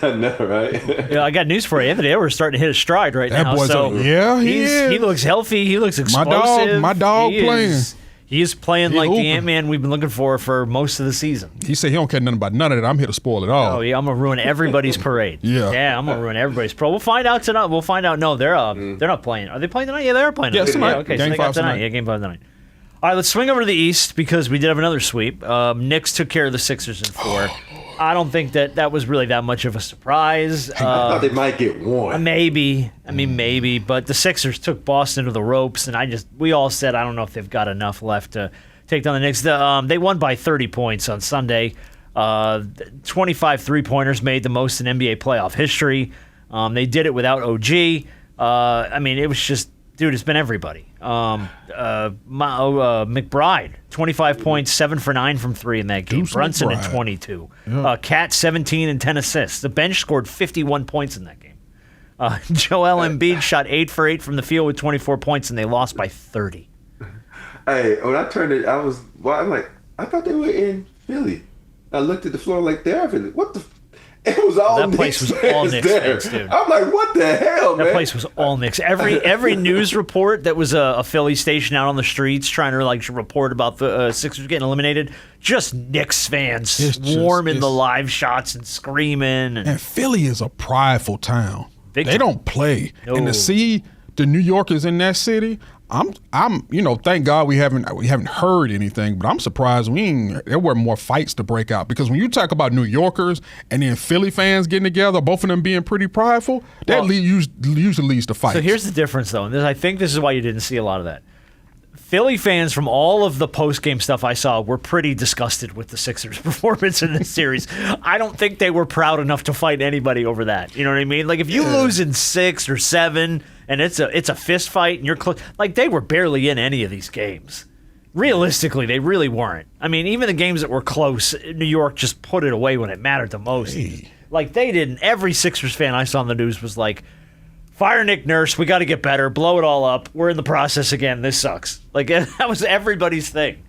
E: I know, right?
D: I got news for you. Anthony Edwards starting to hit a stride right now.
C: He is.
D: He looks healthy. He looks explosive.
C: My dog playing.
D: He is playing like the Ant-Man we've been looking for most of the season.
C: He said he don't care nothing about none of that. I'm here to spoil it all.
D: Oh yeah, I'm gonna ruin everybody's parade.
C: Yeah,
D: I'm gonna ruin everybody's parade. We'll find out tonight. We'll find out. No, they're not playing. Are they playing tonight? Yeah, they are playing tonight.
C: tonight.
D: Okay,
C: Game
D: so they got
C: 5
D: tonight.
C: tonight.
D: Yeah, Game 5 tonight. All right, let's swing over to the East because we did have another sweep. Knicks took care of the Sixers in 4. I don't think that was really that much of a surprise.
E: I thought they might get one.
D: Maybe. Maybe. But the Sixers took Boston to the ropes, and we all said, I don't know if they've got enough left to take down the Knicks. They won by 30 points on Sunday. 25 three-pointers made the most in NBA playoff history. They did it without OG. It was just, dude, it's been everybody. McBride, 25 points, 7 for 9 from 3 in that game. Brunson at 22. Cat, 17 and 10 assists. The bench scored 51 points in that game. Joel Embiid shot 8 for 8 from the field with 24 points, and they lost by 30.
E: Hey, when I turned it, I'm like, I thought they were in Philly. I looked at the floor like, they're in Philly. What the? It was all
D: That place
E: Knicks
D: was all
E: fans
D: Knicks
E: there.
D: fans, dude.
E: I'm like, what the hell, man?
D: That place was all Knicks. Every news report that was a Philly station out on the streets trying to like report about the Sixers getting eliminated, just Knicks fans swarming the live shots and screaming.
C: And Philly is a prideful town. They don't play.
D: No.
C: And to see the New Yorkers in that city, I'm thank God we haven't heard anything, but I'm surprised there weren't more fights to break out, because when you talk about New Yorkers and then Philly fans getting together, both of them being pretty prideful, that usually leads to fights.
D: So here's the difference, though, and I think this is why you didn't see a lot of that. Philly fans, from all of the post-game stuff I saw, were pretty disgusted with the Sixers' performance in this series. I don't think they were proud enough to fight anybody over that. You know what I mean? Like, if you lose in 6 or 7 and it's a fist fight and you're close, like, they were barely in any of these games. Realistically, they really weren't. I mean, even the games that were close, New York just put it away when it mattered the most.
C: Hey.
D: Like, they didn't. Every Sixers fan I saw on the news was like, fire Nick Nurse, we got to get better, blow it all up, we're in the process again, this sucks. Like, that was everybody's thing.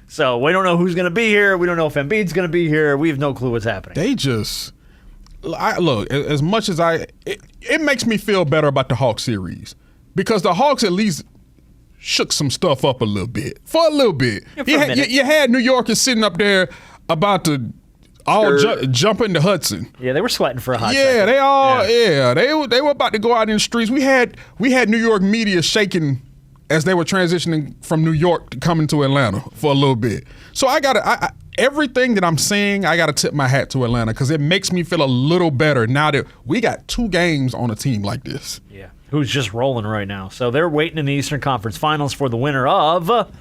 D: So we don't know who's going to be here, we don't know if Embiid's going to be here, we have no clue what's happening.
C: They just, look, as much as it makes me feel better about the Hawks series, because the Hawks at least shook some stuff up a little bit. For a little bit.
D: Yeah,
C: you had New Yorkers sitting up there about to jump into Hudson.
D: Yeah, they were sweating for a hot
C: Yeah,
D: second.
C: they were about to go out in the streets. We had New York media shaking as they were transitioning from New York to coming to Atlanta for a little bit. So everything that I'm seeing, I got to tip my hat to Atlanta, because it makes me feel a little better now that we got 2 games on a team like this.
D: Yeah, who's just rolling right now. So they're waiting in the Eastern Conference Finals for the winner of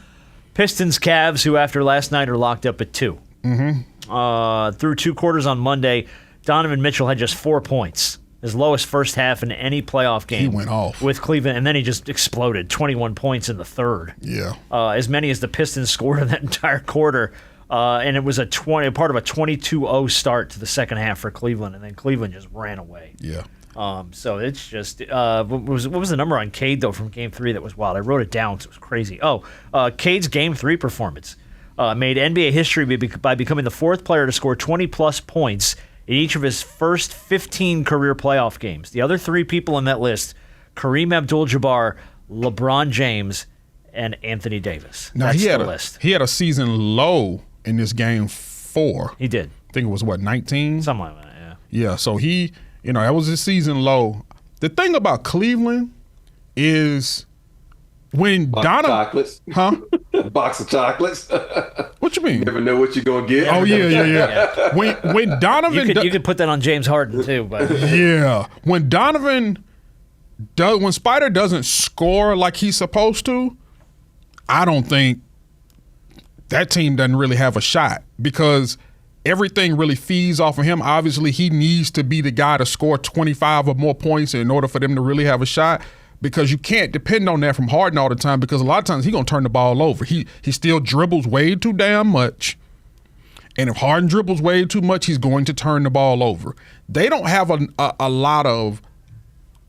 D: Pistons-Cavs, who after last night are locked up at 2. Mm-hmm. Through 2 quarters on Monday, Donovan Mitchell had just 4 points. His lowest first half in any playoff game.
C: He went off
D: with Cleveland, and then he just exploded. 21 points in the third.
C: Yeah.
D: As many as the Pistons scored in that entire quarter. And it was part of a 22-0 start to the second half for Cleveland, and then Cleveland just ran away.
C: Yeah.
D: So it's just what was the number on Cade, though, from Game 3 that was wild? I wrote it down, so it was crazy. Cade's Game 3 performance made NBA history by becoming the 4th player to score 20-plus points in each of his first 15 career playoff games. The other 3 people on that list, Kareem Abdul-Jabbar, LeBron James, and Anthony Davis.
C: Now,
D: That's the list.
C: He had a season low in this Game 4.
D: He did.
C: I think it was, 19?
D: Something like that, yeah.
C: Yeah, so that was his season low. The thing about Cleveland is when Donovan...
E: Chocolates.
C: Huh?
E: Box of chocolates.
C: What you mean?
E: You never know what you're going to get.
C: Oh, yeah. When Donovan...
D: You could put that on James Harden, too. But
C: yeah. When Spider doesn't score like he's supposed to, I don't think that team doesn't really have a shot, because everything really feeds off of him. Obviously, he needs to be the guy to score 25 or more points in order for them to really have a shot, because you can't depend on that from Harden all the time, because a lot of times he's going to turn the ball over. He still dribbles way too damn much. And if Harden dribbles way too much, he's going to turn the ball over. They don't have a lot of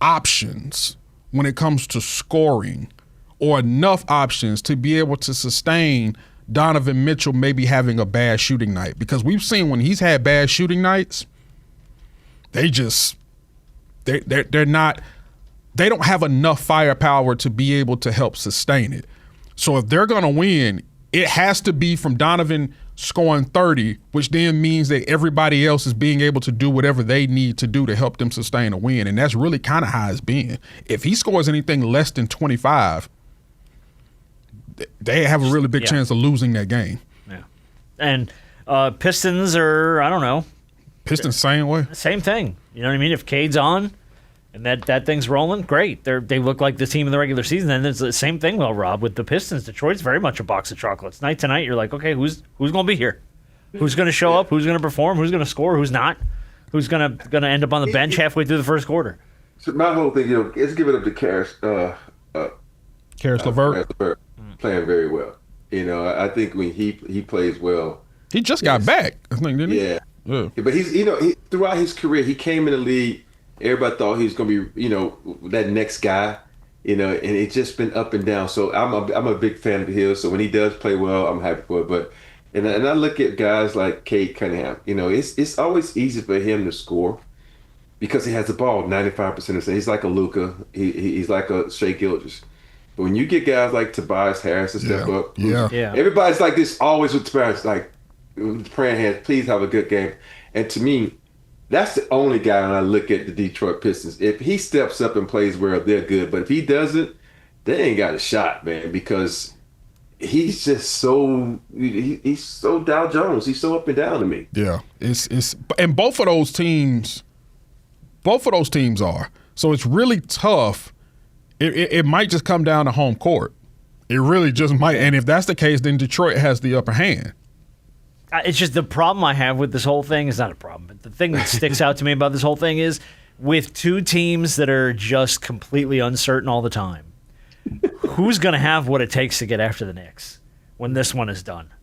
C: options when it comes to scoring, or enough options to be able to sustain Donovan Mitchell maybe having a bad shooting night. Because we've seen when he's had bad shooting nights, they don't have enough firepower to be able to help sustain it. So if they're going to win, it has to be from Donovan scoring 30, which then means that everybody else is being able to do whatever they need to do to help them sustain a win. And that's really kind of how it's been. If he scores anything less than 25, they have a really big chance of losing that game.
D: Yeah. And Pistons are, I don't know.
C: Pistons same way.
D: Same thing. You know what I mean? If Cade's on and that thing's rolling, great. They look like the team in the regular season. And it's the same thing, Rob, with the Pistons. Detroit's very much a box of chocolates. Night to night, you're like, okay, who's going to be here? Who's going to show up? Who's going to perform? Who's going to score? Who's not? Who's going to end up on the bench halfway through the first quarter?
E: So my whole thing, let's give it up to Karis LeVert. Playing very well. I think when he plays well,
C: he just got back, I think, didn't he?
E: Yeah. But he's throughout his career, he came in the league. Everybody thought he was going to be that next guy. And it's just been up and down. So I'm a big fan of his. So when he does play well, I'm happy for it. But And I look at guys like Cade Cunningham. It's always easy for him to score because he has the ball 95% of the time. He's like a Luka. He's like a Shay. But when you get guys like Tobias Harris to step up, everybody's like this always with Tobias, like praying hands, please have a good game. And to me, that's the only guy when I look at the Detroit Pistons. If he steps up and plays well, they're good. But if he doesn't, they ain't got a shot, man, because he's just he's so Dow Jones. He's so up and down to me.
C: Yeah. And both of those teams are. So it's really tough. It might just come down to home court. It really just might. And if that's the case, then Detroit has the upper hand.
D: It's just the problem I have with this whole thing is not a problem, but the thing that sticks out to me about this whole thing is with two teams that are just completely uncertain all the time, who's going to have what it takes to get after the Knicks when this one is done?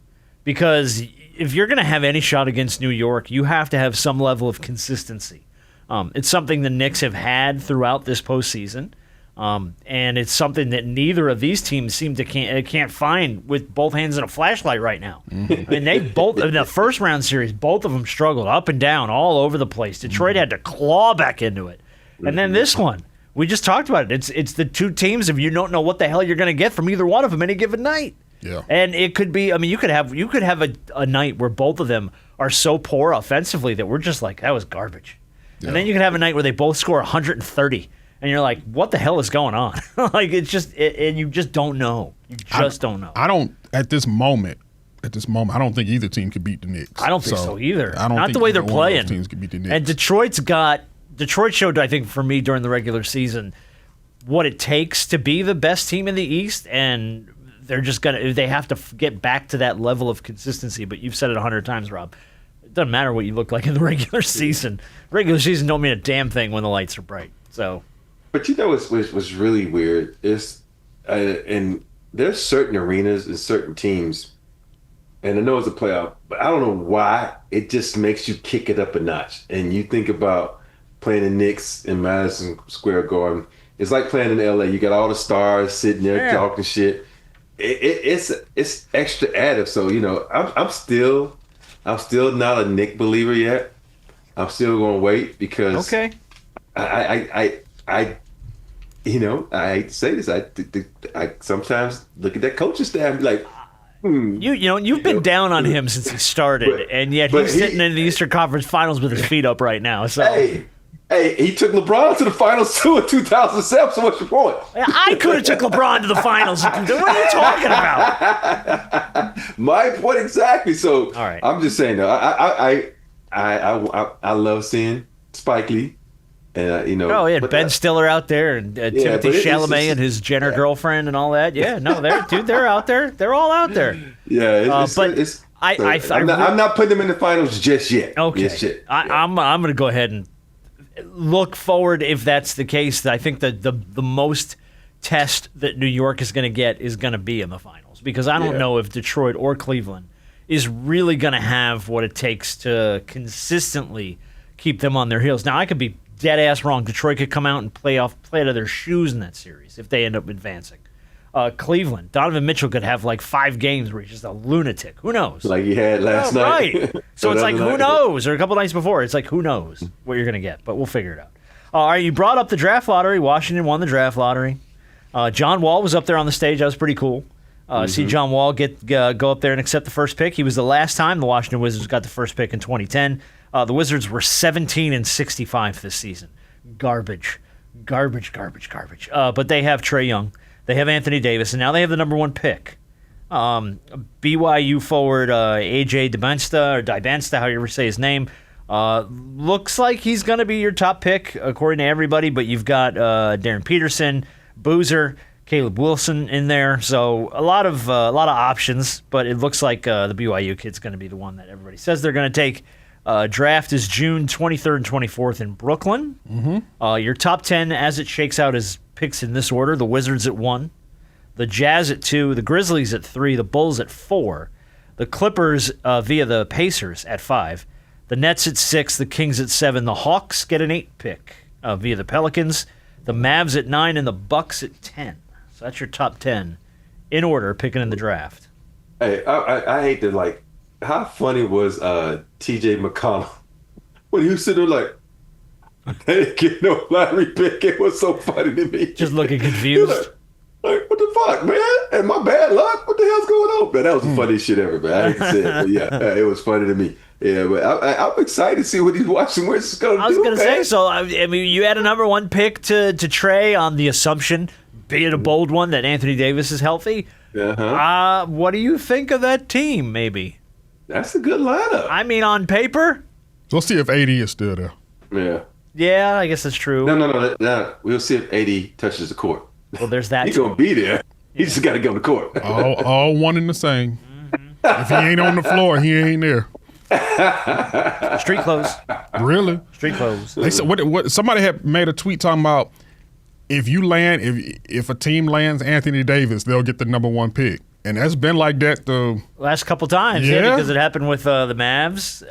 D: Because if you're going to have any shot against New York, you have to have some level of consistency. It's something the Knicks have had throughout this postseason. And it's something that neither of these teams can't find with both hands in a flashlight right now. I mean, they both in the first round series, both of them struggled up and down all over the place. Detroit had to claw back into it, and then this one, we just talked about it. It's the two teams. If you don't know what the hell you're going to get from either one of them any given night, and it could be. I mean, you could have a night where both of them are so poor offensively that we're just like that was garbage, and then you could have a night where they both score 130. And you're like, what the hell is going on? Like, it's just, and you just don't know. You just don't know.
C: At this moment, I don't think either team could beat the Knicks.
D: I don't think so either.
C: I don't
D: Not
C: think
D: the way they're playing.
C: Teams could beat the Knicks.
D: And Detroit showed, I think, for me during the regular season, what it takes to be the best team in the East. And they have to get back to that level of consistency. But you've said it 100 times, Rob. It doesn't matter what you look like in the regular season. Regular season don't mean a damn thing when the lights are bright. So.
E: But what's really weird is, and there's certain arenas and certain teams, and I know it's a playoff, but I don't know why it just makes you kick it up a notch. And you think about playing the Knicks in Madison Square Garden. It's like playing in LA. You got all the stars sitting there talking shit. It's extra added. So I'm still not a Knick believer yet. I'm still going to wait because I hate to say this. I sometimes look at that coaching staff and be like,
D: You've been down on him since he started, and yet he's sitting in the Eastern Conference Finals with his feet up right now. So
E: hey, he took LeBron to the finals too in 2007. So what's your point?
D: I could have took LeBron to the finals. What are you talking about?
E: My point exactly. So
D: all right.
E: I'm just saying though, I love seeing Spike Lee. And,
D: Ben Stiller out there and Timothée Chalamet and his Jenner girlfriend and all that. Yeah, no, they're out there. They're all out there.
E: Yeah, I'm not putting them in the finals just yet.
D: Okay,
E: just yet.
D: I'm going to go ahead and look forward if that's the case. I think that the most test that New York is going to get is going to be in the finals because I don't know if Detroit or Cleveland is really going to have what it takes to consistently keep them on their heels. Now, I could be dead ass wrong. Detroit could come out and play out of their shoes in that series if they end up advancing. Cleveland, Donovan Mitchell could have like 5 games where he's just a lunatic. Who knows?
E: Like he had last night.
D: Right. So it's like, who knows? Or a couple nights before. It's like, who knows what you're going to get? But we'll figure it out. All right, you brought up the draft lottery. Washington won the draft lottery. John Wall was up there on the stage. That was pretty cool. See John Wall go up there and accept the first pick. He was the last time the Washington Wizards got the first pick in 2010. The Wizards were 17-65 this season. Garbage. But they have Trae Young. They have Anthony Davis, and now they have the number 1 pick. BYU forward AJ Dybantsa, however you say his name, looks like he's going to be your top pick according to everybody. But you've got Darren Peterson, Boozer, Caleb Wilson in there, so a lot of options. But it looks like the BYU kid's going to be the one that everybody says they're going to take. Draft is June 23rd and 24th in Brooklyn. Mm-hmm. Your top 10 as it shakes out is picks in this order: the Wizards at 1, the Jazz at 2, the Grizzlies at 3, the Bulls at 4, the Clippers via the Pacers at 5, the Nets at 6, the Kings at 7, the Hawks get an 8 pick via the Pelicans, the Mavs at 9, and the Bucks at 10. So that's your top 10 in order picking in the draft.
E: Hey, I hate to how funny was T.J. McConnell when he was sitting there like, they didn't get no lottery pick? It was so funny to me.
D: Just looking confused.
E: Like, what the fuck, man? And my bad luck? What the hell's going on? Man, that was the funniest shit ever, man. I hate to say it, but yeah, it was funny to me. Yeah, but I'm excited to see what he's watching. Where's this going to do,
D: I was going to
E: man.
D: say, so, I mean, you had a number one pick to Trey on the assumption, be it a bold one, that Anthony Davis is healthy.
E: Uh-huh.
D: What do you think of that team, maybe?
E: That's a good lineup.
D: I mean, on paper?
C: We'll see if AD is still there.
E: Yeah.
D: Yeah, I guess that's true.
E: No. We'll see if AD touches the court.
D: Well, there's that.
E: He's going to be there. He just got to go to court.
C: All one and the same. If he ain't on the floor, he ain't there.
D: Street clothes.
C: Really?
D: Street clothes.
C: They said what somebody had made a tweet talking about if a team lands Anthony Davis, they'll get the number one pick. And that's been like that the
D: last couple times, yeah, because it happened with the Mavs,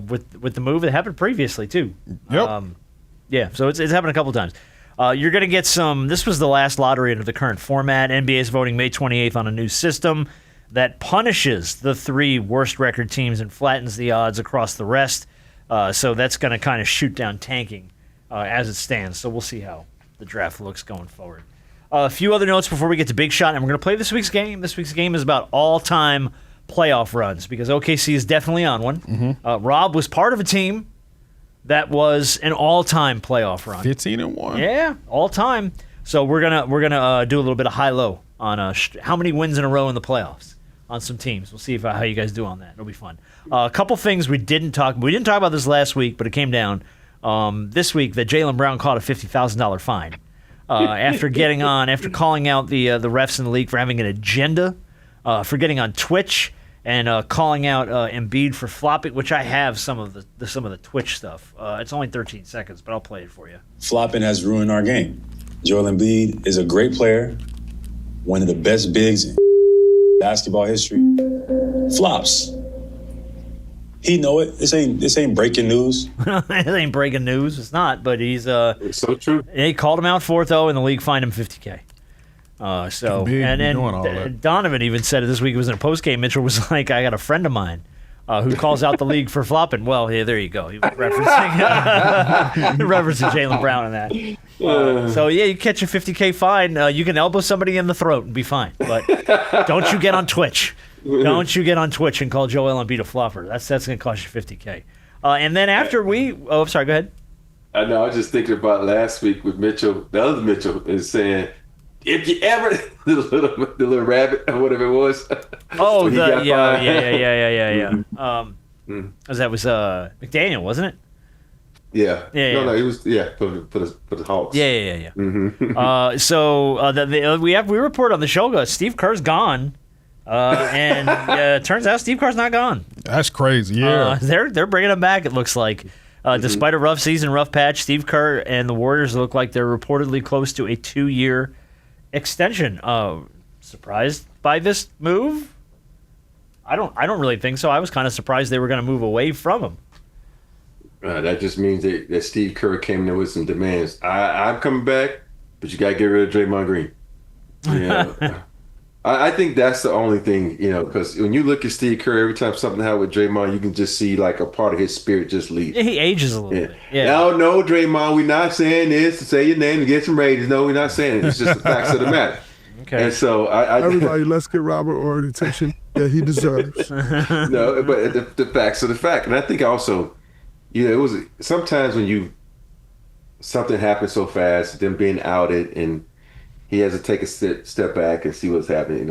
D: with the move. It happened previously too.
C: Yep.
D: Yeah, so it's happened a couple times. You're going to get some. This was the last lottery under the current format. NBA is voting May 28th on a new system that punishes the three worst record teams and flattens the odds across the rest. So that's going to kind of shoot down tanking as it stands. So we'll see how the draft looks going forward. A few other notes before we get to Big Shot, and we're going to play this week's game. This week's game is about all-time playoff runs because OKC is definitely on one. Mm-hmm. Rob was part of a team that was an all-time playoff run.
C: 15-1.
D: Yeah, all-time. So we're gonna do a little bit of high-low on how many wins in a row in the playoffs on some teams. We'll see how you guys do on that. It'll be fun. A couple things we didn't talk about this last week, but it came down this week that Jaylen Brown caught a $50,000 fine after calling out the refs in the league for having an agenda, for getting on Twitch and calling out Embiid for flopping, which I have some of the Twitch stuff. It's only 13 seconds, but I'll play it for you.
F: Flopping has ruined our game. Joel Embiid is a great player, one of the best bigs in basketball history. Flops. He know it. This ain't breaking news.
D: It ain't breaking news. It's not, but he's
E: It's so true.
D: He called him out for it though, and the league fined him $50K. Donovan even said it this week. It was in a postgame. Mitchell was like, "I got a friend of mine who calls out the league for flopping." Well, yeah, there you go. He was referencing Jaylen Brown in that. So yeah, you catch a $50K fine. You can elbow somebody in the throat and be fine. But don't you get on Twitch. Don't you get on Twitch and call Joel Embiid a flopper. That's going to cost you $50K. And then after I'm sorry, go ahead.
E: I know. I was just thinking about last week with Mitchell. The other Mitchell is saying, if you ever the little rabbit or whatever it was.
D: Oh, yeah. That was McDaniel, wasn't it?
E: Yeah.
D: Yeah.
E: No, he was. Yeah, for the Hawks.
D: Yeah.
E: Mm-hmm.
D: So we report on the show. Steve Kerr's gone, and turns out Steve Kerr's not gone.
C: That's crazy. Yeah,
D: they're bringing him back. It looks like. Despite a rough season, rough patch, Steve Kerr and the Warriors look like they're reportedly close to a 2-year extension. Surprised by this move? I don't really think so. I was kind of surprised they were going to move away from him.
E: That just means that Steve Kerr came in with some demands. I'm coming back, but you got to get rid of Draymond Green. Yeah. I think that's the only thing, because when you look at Steve Kerr, every time something happened with Draymond, you can just see like a part of his spirit just leave.
D: Yeah, he ages a little bit. Yeah.
E: No, Draymond, we're not saying this to say your name and get some ratings. No, we're not saying it. It's just the facts of the matter.
D: Okay.
E: And so
G: everybody, let's get Robert Horry the attention that he deserves.
E: No, but the facts are the fact. And I think also, it was sometimes when something happens so fast, them being outed and he has to take a step back and see what's happening.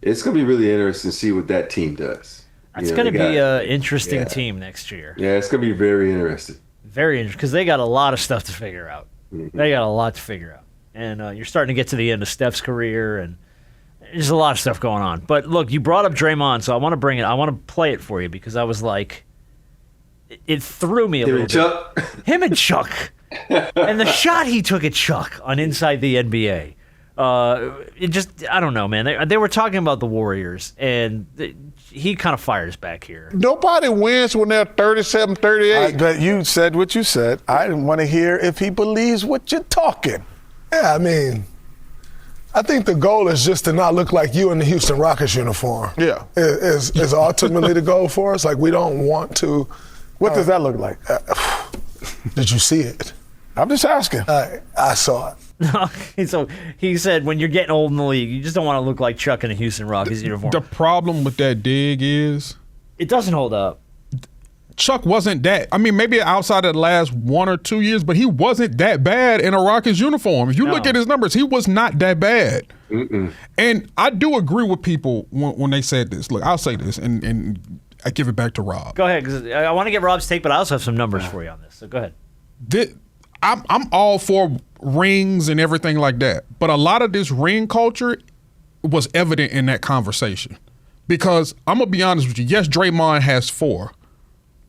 E: It's going to be really interesting to see what that team does.
D: It's going to be an interesting team next year.
E: Yeah, it's going to be very interesting.
D: Very interesting because they got a lot of stuff to figure out. Mm-hmm. They got a lot to figure out, and you're starting to get to the end of Steph's career, and there's a lot of stuff going on. But look, you brought up Draymond, so I want to bring it. I want to play it for you because I was like, it threw me a little bit. Him and Chuck. And the shot he took at Chuck on Inside the NBA, I don't know, man. They were talking about the Warriors, and he kind of fires back here.
H: Nobody wins when they're 37-38.
I: But you said what you said. I didn't want to hear if he believes what you're talking.
G: Yeah, I mean, I think the goal is just to not look like you in the Houston Rockets uniform.
H: Yeah.
G: Is ultimately the goal for us. Like, we don't want to.
H: What does that look like?
G: Did you see it?
H: I'm just asking.
G: I saw it.
D: So he said, when you're getting old in the league, you just don't want to look like Chuck in a Houston Rockets uniform.
C: The problem with that dig is
D: It doesn't hold up.
C: Chuck wasn't that. I mean, maybe outside of the last 1 or 2 years, but he wasn't that bad in a Rockets uniform. If you look at his numbers, he was not that bad. And I do agree with people when they said this. Look, I'll say this, and I give it back to Rob.
D: Go ahead, because I want to get Rob's take, but I also have some numbers for you on this. So go ahead.
C: I'm all for rings and everything like that, but a lot of this ring culture was evident in that conversation. Because I'm going to be honest with you, yes, Draymond has 4,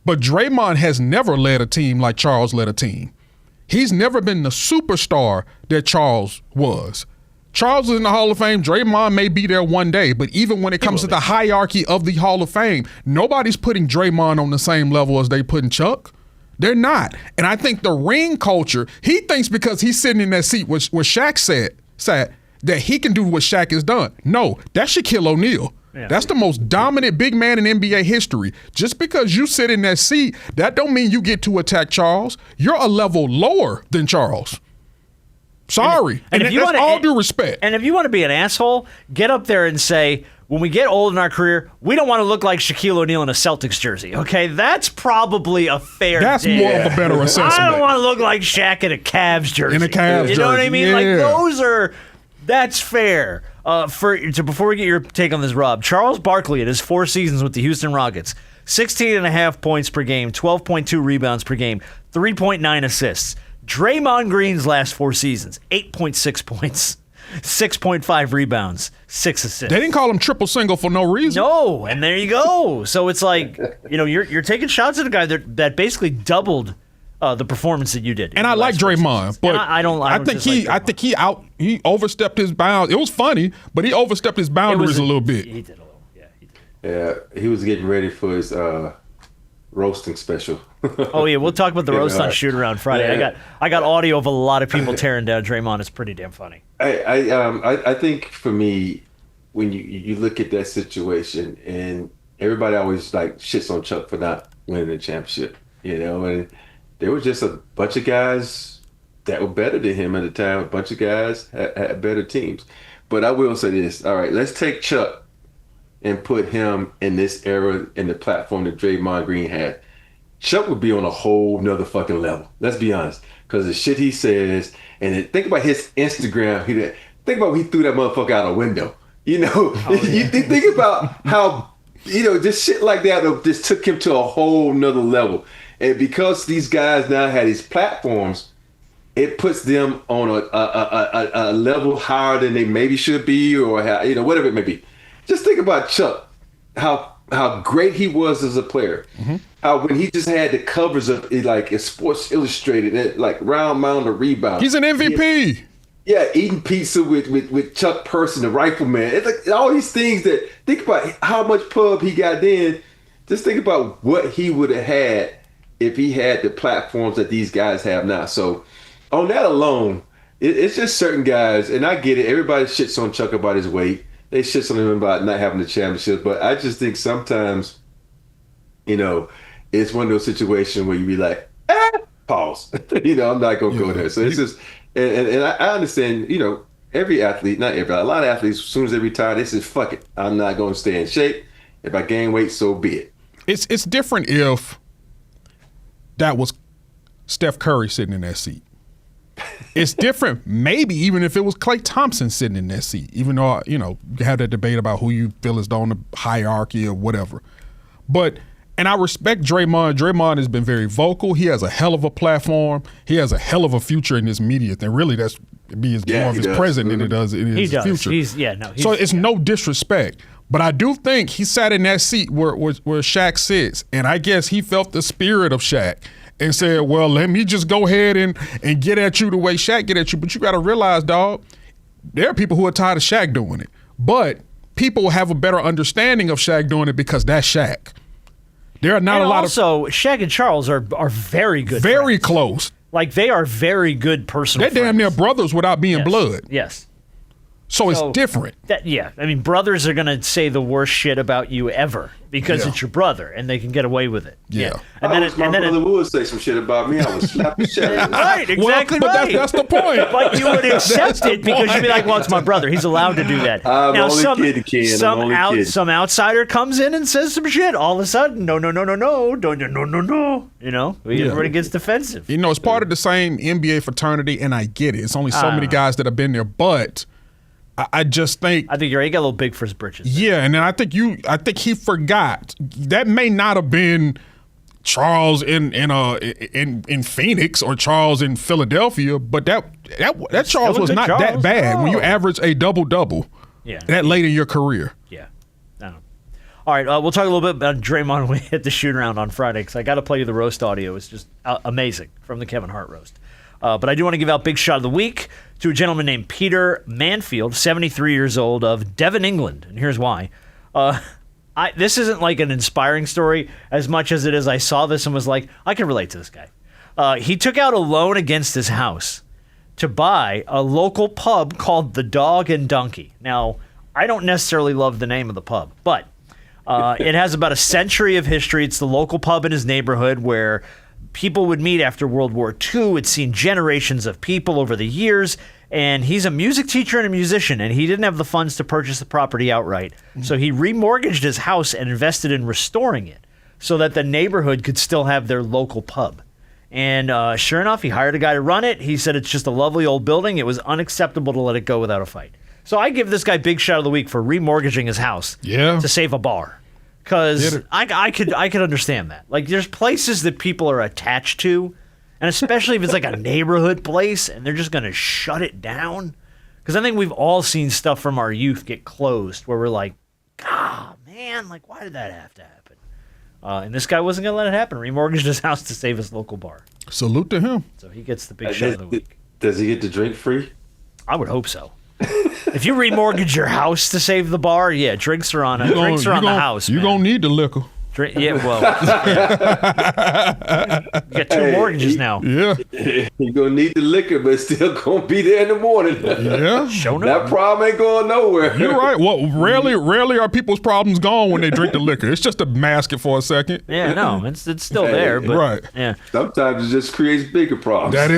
C: but Draymond has never led a team like Charles led a team. He's never been the superstar that Charles was. Charles is in the Hall of Fame. Draymond may be there one day, but even when it comes to the hierarchy of the Hall of Fame, nobody's putting Draymond on the same level as they putting Chuck. They're not. And I think the ring culture, he thinks because he's sitting in that seat where Shaq sat that he can do what Shaq has done. No, that's Shaquille O'Neal. Yeah. That's the most dominant big man in NBA history. Just because you sit in that seat, that don't mean you get to attack Charles. You're a level lower than Charles. Sorry. And if you that's all due respect.
D: And if you want to be an asshole, get up there and say, when we get old in our career, we don't want to look like Shaquille O'Neal in a Celtics jersey, okay? That's probably a fair
C: That's
D: dig.
C: more of a better assessment.
D: I don't want to look like Shaq in a Cavs jersey.
C: In a Cavs jersey,
D: you know what I mean?
C: yeah.
D: Like, that's fair. Before we get your take on this, Rob, Charles Barkley in his 4 seasons with the Houston Rockets, 16.5 points per game, 12.2 rebounds per game, 3.9 assists. Draymond Green's last 4 seasons, 8.6 points, 6.5 rebounds, 6 assists.
C: They didn't call him triple single for no reason.
D: No, and there you go. So it's like, you're taking shots at a guy that basically doubled the performance that you did.
C: And I like Draymond, but I think he overstepped his bounds. It was funny, but he overstepped his boundaries a little bit.
D: He did a little. Yeah, he did.
E: Yeah, he was getting ready for his roasting special.
D: Oh yeah, we'll talk about the roast on Shoot Around Friday. Yeah. I got audio of a lot of people tearing down Draymond. It's pretty damn funny.
E: I think for me, when you look at that situation, and everybody always like shits on Chuck for not winning the championship, and there was just a bunch of guys that were better than him at the time. A bunch of guys had better teams. But I will say this. All right, let's take Chuck and put him in this era in the platform that Draymond Green had. Chuck would be on a whole nother fucking level. Let's be honest. Because the shit he says, and think about his Instagram. Think about when he threw that motherfucker out a window. You think about how, just shit like that just took him to a whole nother level. And because these guys now had these platforms, it puts them on a level higher than they maybe should be, or whatever it may be. Just think about Chuck, how great he was as a player. Mm-hmm. How when he just had the covers of like Sports Illustrated, like round mound of rebounds.
C: He's an MVP.
E: Eating pizza with Chuck Person, the rifleman. It's like all these things that think about how much pub he got then. Just think about what he would have had if he had the platforms that these guys have now. So on that alone, it's just certain guys, and I get it. Everybody shits on Chuck about his weight. They shits on him about not having the championship. But I just think sometimes, it's one of those situations where you be like, pause. I'm not going to go there. So it's just, and I understand, every athlete, not every, a lot of athletes, as soon as they retire, they say, fuck it. I'm not going to stay in shape. If I gain weight, so be it.
C: It's different if that was Steph Curry sitting in that seat. It's different, maybe even if it was Klay Thompson sitting in that seat, even though, you have that debate about who you feel is on the hierarchy or whatever. And I respect Draymond. Draymond has been very vocal. He has a hell of a platform. He has a hell of a future in this media thing. Really, more of his present than it does in his future. So it's no disrespect. But I do think he sat in that seat where Shaq sits, and I guess he felt the spirit of Shaq and said, well, let me just go ahead and get at you the way Shaq get at you. But you got to realize, dog, there are people who are tired of Shaq doing it. But people have a better understanding of Shaq doing it because that's Shaq. There are not a lot
D: also, Shaq and Charles are very good
C: Very
D: friends.
C: Close.
D: Like, they are very good personal
C: They're damn near brothers without being blood.
D: Yes.
C: So it's different.
D: I mean, brothers are going to say the worst shit about you ever because it's your brother, and they can get away with it.
C: Yeah.
E: And then my brother would say some shit about me. I would slap the shit out of him.
D: Right, exactly
C: but
D: right.
C: That's the point.
D: But you would accept it because you'd be like, well, it's my brother. He's allowed to do that.
E: I'm only kid, Ken. I'm only kid.
D: Some outsider comes in and says some shit. All of a sudden, no. You know, everybody gets defensive.
C: You know, it's part of the same NBA fraternity, and I get it. It's only so many guys that have been there, but I just think
D: you're he got a little big for his britches.
C: Yeah, and then I think he forgot that may not have been Charles in Phoenix or Charles in Philadelphia, but that Charles was not that bad when you average a double-double that late in your career.
D: Yeah. I don't know. All right, we'll talk a little bit about Draymond when we hit the shoot-around on Friday because I got to play you the roast audio. It's just amazing from the Kevin Hart roast. But I do want to give out Big Shot of the Week to a gentleman named Peter Manfield, 73 years old, of Devon, England. And here's why. This isn't like an inspiring story as much as it is I saw this and was like, I can relate to this guy. He took out a loan against his house to buy a local pub called the Dog and Donkey. Now, I don't necessarily love the name of the pub, but it has about a century of history. It's the local pub in his neighborhood where people would meet after World War II. It's seen generations of people over the years, and he's a music teacher and a musician, and he didn't have the funds to purchase the property outright. So he remortgaged his house and invested in restoring it so that the neighborhood could still have their local pub. And sure enough, he hired a guy to run it. He said it's just a lovely old building. It was unacceptable to let it go without a fight. So I give this guy Big Shot of the Week for remortgaging his house to save a bar. Because I could understand that. Like, there's places that people are attached to, and especially if it's like a neighborhood place and they're just going to shut it down. Because I think we've all seen stuff from our youth get closed where we're like, God, man, like, why did that have to happen? And this guy wasn't going to let it happen. Remortgaged his house to save his local bar.
C: Salute to him.
D: So he gets the Big Shot of the Week.
E: Does he get to drink free?
D: I would hope so. If you remortgage your house to save the bar, drinks are on the house.
C: You're going to need the liquor.
D: You got two mortgages now.
C: Yeah.
E: You're going to need the liquor, but still going to be there in the morning.
C: Yeah.
E: That problem ain't going nowhere.
C: You're right. Well, rarely are people's problems gone when they drink the liquor. It's just to mask it for a second.
D: Yeah, no, it's still there. But,
C: right.
D: Yeah.
E: Sometimes it just creates bigger problems.
C: That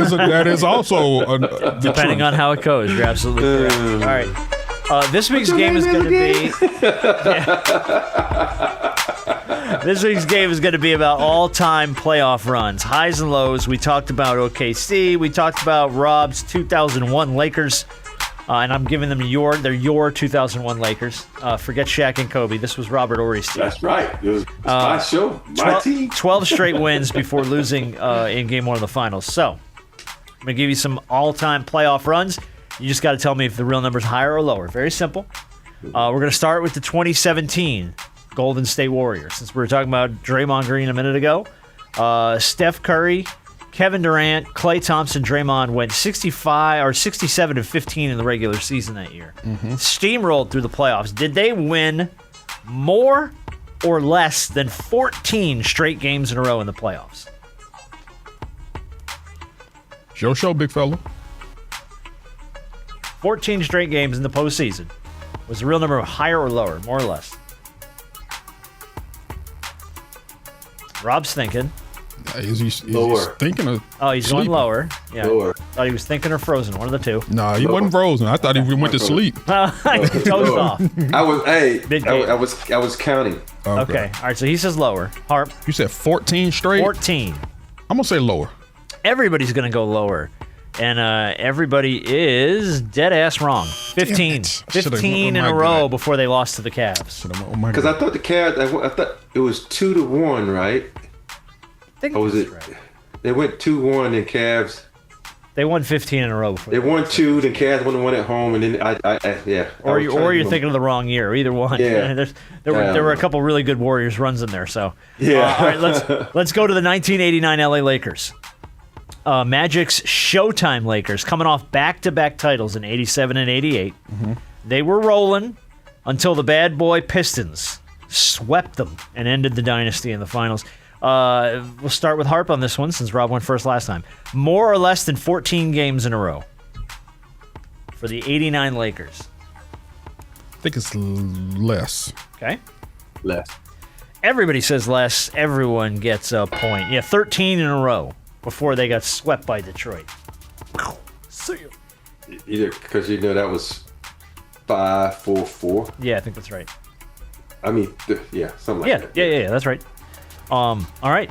C: is also
D: depending on how it goes. You're absolutely correct. All right. This week's game is going to be. This week's game is going to be about all-time playoff runs, highs and lows. We talked about OKC. We talked about Rob's 2001 Lakers, and I'm giving them your 2001 Lakers. Forget Shaq and Kobe. This was Robert Horry's team.
E: That's right. It was my show, my team. 12
D: straight wins before losing in Game 1 of the Finals. So I'm going to give you some all-time playoff runs. You just got to tell me if the real number's higher or lower. Very simple. We're going to start with the 2017 Golden State Warriors. Since we were talking about Draymond Green a minute ago, Steph Curry, Kevin Durant, Klay Thompson, Draymond went 67-15 in the regular season that year. Steamrolled through the playoffs. Did they win more or less than 14 straight games in a row in the playoffs?
C: It's your show, big fella.
D: 14 straight games in the postseason. Was the real number higher or lower, more or less? Rob's thinking.
C: He's
E: lower.
C: Thinking of
D: he's
C: sleeping.
D: going lower. Yeah.
E: Lower.
D: Thought he was thinking or frozen, one of the two.
C: Nah, he wasn't frozen. I thought he went to sleep.
D: Totally off.
E: I was counting.
D: Okay. All right, so he says lower. Harp.
C: You said 14 straight?
D: 14.
C: I'm going to say lower.
D: Everybody's going to go lower. And everybody is dead ass wrong. 15. 15 in a row before they lost to the Cavs.
E: Because I thought the Cavs, I thought it was 2-1, right?
D: I think
E: was it?
D: Right.
E: They went 2-1 in Cavs.
D: They won 15 in a row before.
E: They won 2, then Cavs won one at home, and then yeah.
D: Or you're thinking of the wrong year. Either one.
E: Yeah.
D: There were a couple really good Warriors runs in there. So
E: yeah.
D: All right, let's go to the 1989 LA Lakers. Magic's Showtime Lakers, coming off back-to-back titles in 87 and 88. They were rolling until the bad boy Pistons swept them and ended the dynasty in the finals. We'll start with Harp on this one since Rob went first last time. More or less than 14 games in a row for the 89 Lakers.
C: think it's less.
D: Okay.
E: Less.
D: Everybody says less. Everyone gets a point. Yeah, 13 in a row before they got swept by Detroit. See you.
E: Either because that was 5-4-4.
D: Yeah, I think that's right.
E: I mean, something like that.
D: Yeah, that's right. All right.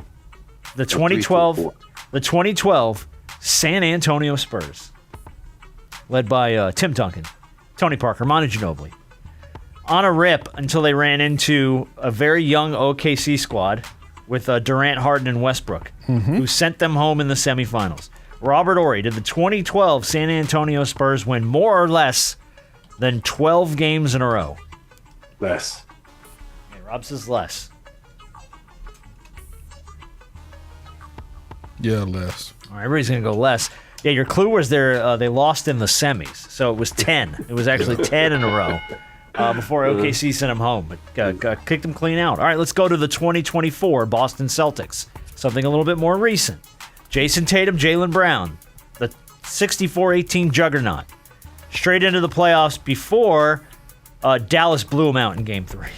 D: The 2012 San Antonio Spurs, led by Tim Duncan, Tony Parker, Manu Ginobili, on a rip until they ran into a very young OKC squad with Durant, Harden, and Westbrook, who sent them home in the semifinals. Robert Horry, did the 2012 San Antonio Spurs win more or less than 12 games in a row?
E: Less.
D: Okay, Rob says less.
C: Yeah, less.
D: All right, everybody's going to go less. Yeah, your clue was they lost in the semis, so it was 10. It was actually 10 in a row before OKC sent them home. But kicked them clean out. All right, let's go to the 2024 Boston Celtics, something a little bit more recent. Jason Tatum, Jaylen Brown, the 64-18 juggernaut, straight into the playoffs before Dallas blew them out in Game 3.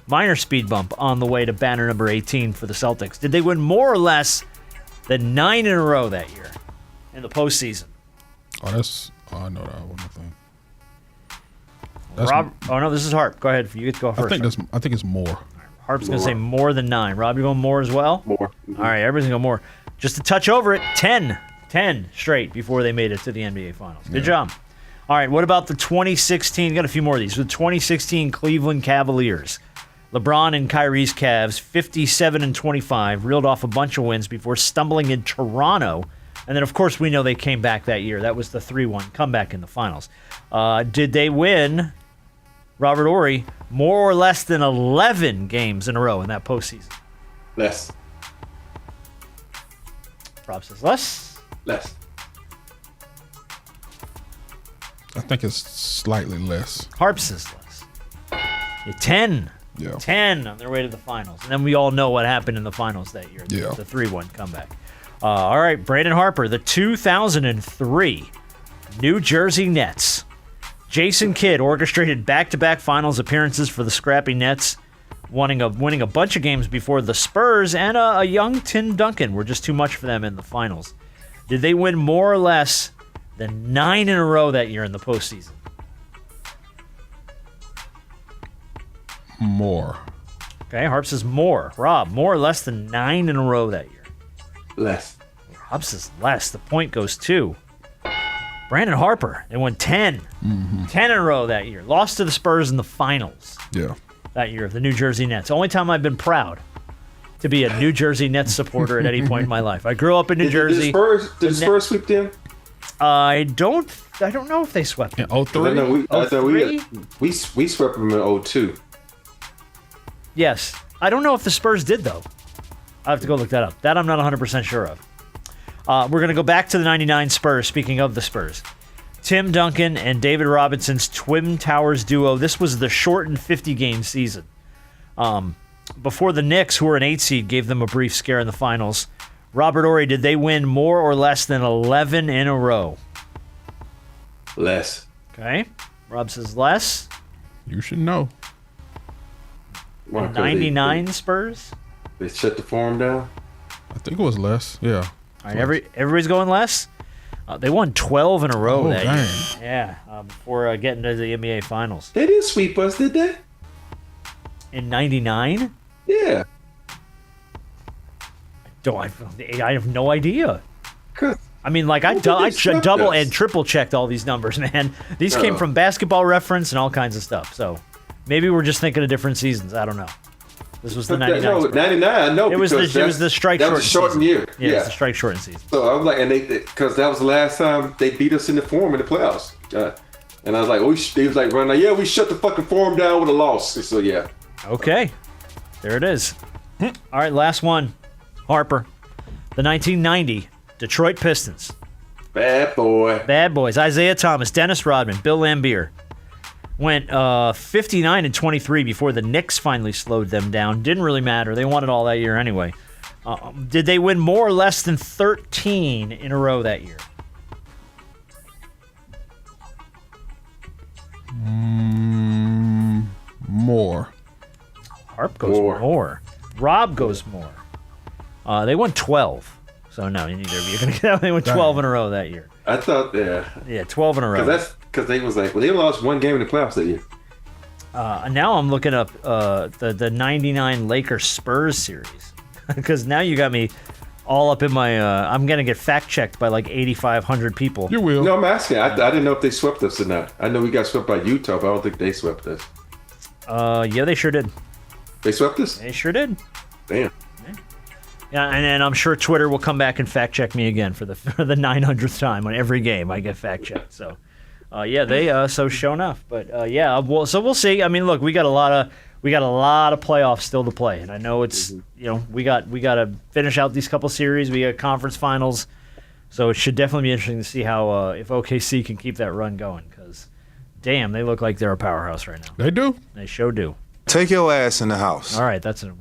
D: Minor speed bump on the way to banner number 18 for the Celtics. Did they win more or less than 9 in a row that year in the postseason?
C: I know that one.
D: No, this is Harp. Go ahead. You get to go first.
C: I think it's more.
D: Harp's going to say more than 9. Rob, you going more as well?
E: More.
D: All right, everybody's going to go more. Just a touch over it, 10 straight before they made it to the NBA Finals. Good job. All right, what about the 2016? Got a few more of these. The 2016 Cleveland Cavaliers. LeBron and Kyrie's Cavs, 57-25, reeled off a bunch of wins before stumbling in Toronto. And then, of course, we know they came back that year. That was the 3-1 comeback in the finals. Did they win, Robert Horry, more or less than 11 games in a row in that postseason?
E: Less.
D: Rob says less.
E: Less.
C: I think it's slightly less.
D: Harp says less. 10.
C: Yeah.
D: 10 on their way to the finals. And then we all know what happened in the finals that year.
C: Yeah.
D: The 3-1 comeback. All right, Brandon Harper, the 2003 New Jersey Nets. Jason Kidd orchestrated back-to-back finals appearances for the scrappy Nets, winning a bunch of games before the Spurs and a young Tim Duncan were just too much for them in the finals. Did they win more or less than 9 in a row that year in the postseason?
C: More.
D: Okay, Harp says more. Rob, more or less than 9 in a row that year?
E: Less.
D: Rob says less. The point goes to Brandon Harper. They won 10. 10 in a row that year. Lost to the Spurs in the finals that year of the New Jersey Nets. Only time I've been proud to be a New Jersey Nets supporter at any point in my life. I grew up in New Jersey.
E: Did the Spurs sweep them?
D: I don't know if they swept them.
C: In 03?
E: No, we swept them in 02.
D: Yes. I don't know if the Spurs did, though. I have to go look that up. That I'm not 100% sure of. We're going to go back to the 99 Spurs, speaking of the Spurs. Tim Duncan and David Robinson's Twin Towers duo. This was the shortened 50-game season. Before the Knicks, who were an 8 seed, gave them a brief scare in the finals. Robert Horry, did they win more or less than 11 in a row?
E: Less.
D: Okay. Rob says less.
C: You should know.
D: 99 Spurs?
E: They shut the form down?
C: I think it was less. Yeah.
D: All right, everybody's going less? They won 12 in a row that
C: dang.
D: year. Yeah, before getting to the NBA Finals.
E: They didn't sweep us, did they?
D: In 99?
E: Yeah.
D: I have no idea. I mean, like, I double and triple checked all these numbers, man. These came from Basketball Reference and all kinds of stuff. So maybe we're just thinking of different seasons. I don't know. This was the 99.
E: No, 99. No,
D: it was the strike shortened
E: season.
D: Year.
E: Yeah,
D: it was the strike shortened season.
E: So I was like, and because that was the last time they beat us in the form in the playoffs. And I was like, they was like running like, yeah, we shut the fucking form down with a loss. So yeah.
D: Okay, there it is. All right, last one. Harper, the 1990 Detroit Pistons.
E: Bad boys.
D: Isaiah Thomas, Dennis Rodman, Bill Laimbeer. Went 59-23 before the Knicks finally slowed them down. Didn't really matter. They won it all that year anyway. Did they win more or less than 13 in a row that year?
C: More.
D: Harp goes more. Rob goes more. They won 12. So no, neither of you are going to get out. They won 12 in a row that year.
E: I thought,
D: Yeah, 12 in a row.
E: Because they was like, well, they lost one game in the playoffs that year.
D: Now I'm looking up the 99 Lakers Spurs series. Because now you got me all up in my... I'm going to get fact-checked by like 8,500 people.
C: You will.
E: No, I'm asking. I didn't know if they swept us or not. I know we got swept by Utah, but I don't think they swept us.
D: Yeah, they sure did.
E: They swept us?
D: They sure did.
E: Damn.
D: Yeah, and then I'm sure Twitter will come back and fact check me again for the 900th time on every game I get fact checked. So, they show enough. But we'll see. I mean, look, we got a lot of playoffs still to play, and I know it's we got to finish out these couple series. We got conference finals, so it should definitely be interesting to see how if OKC can keep that run going. Because, damn, they look like they're a powerhouse right now.
C: They do.
D: They sure do.
I: Take your ass in the house.
D: All right, that's a way.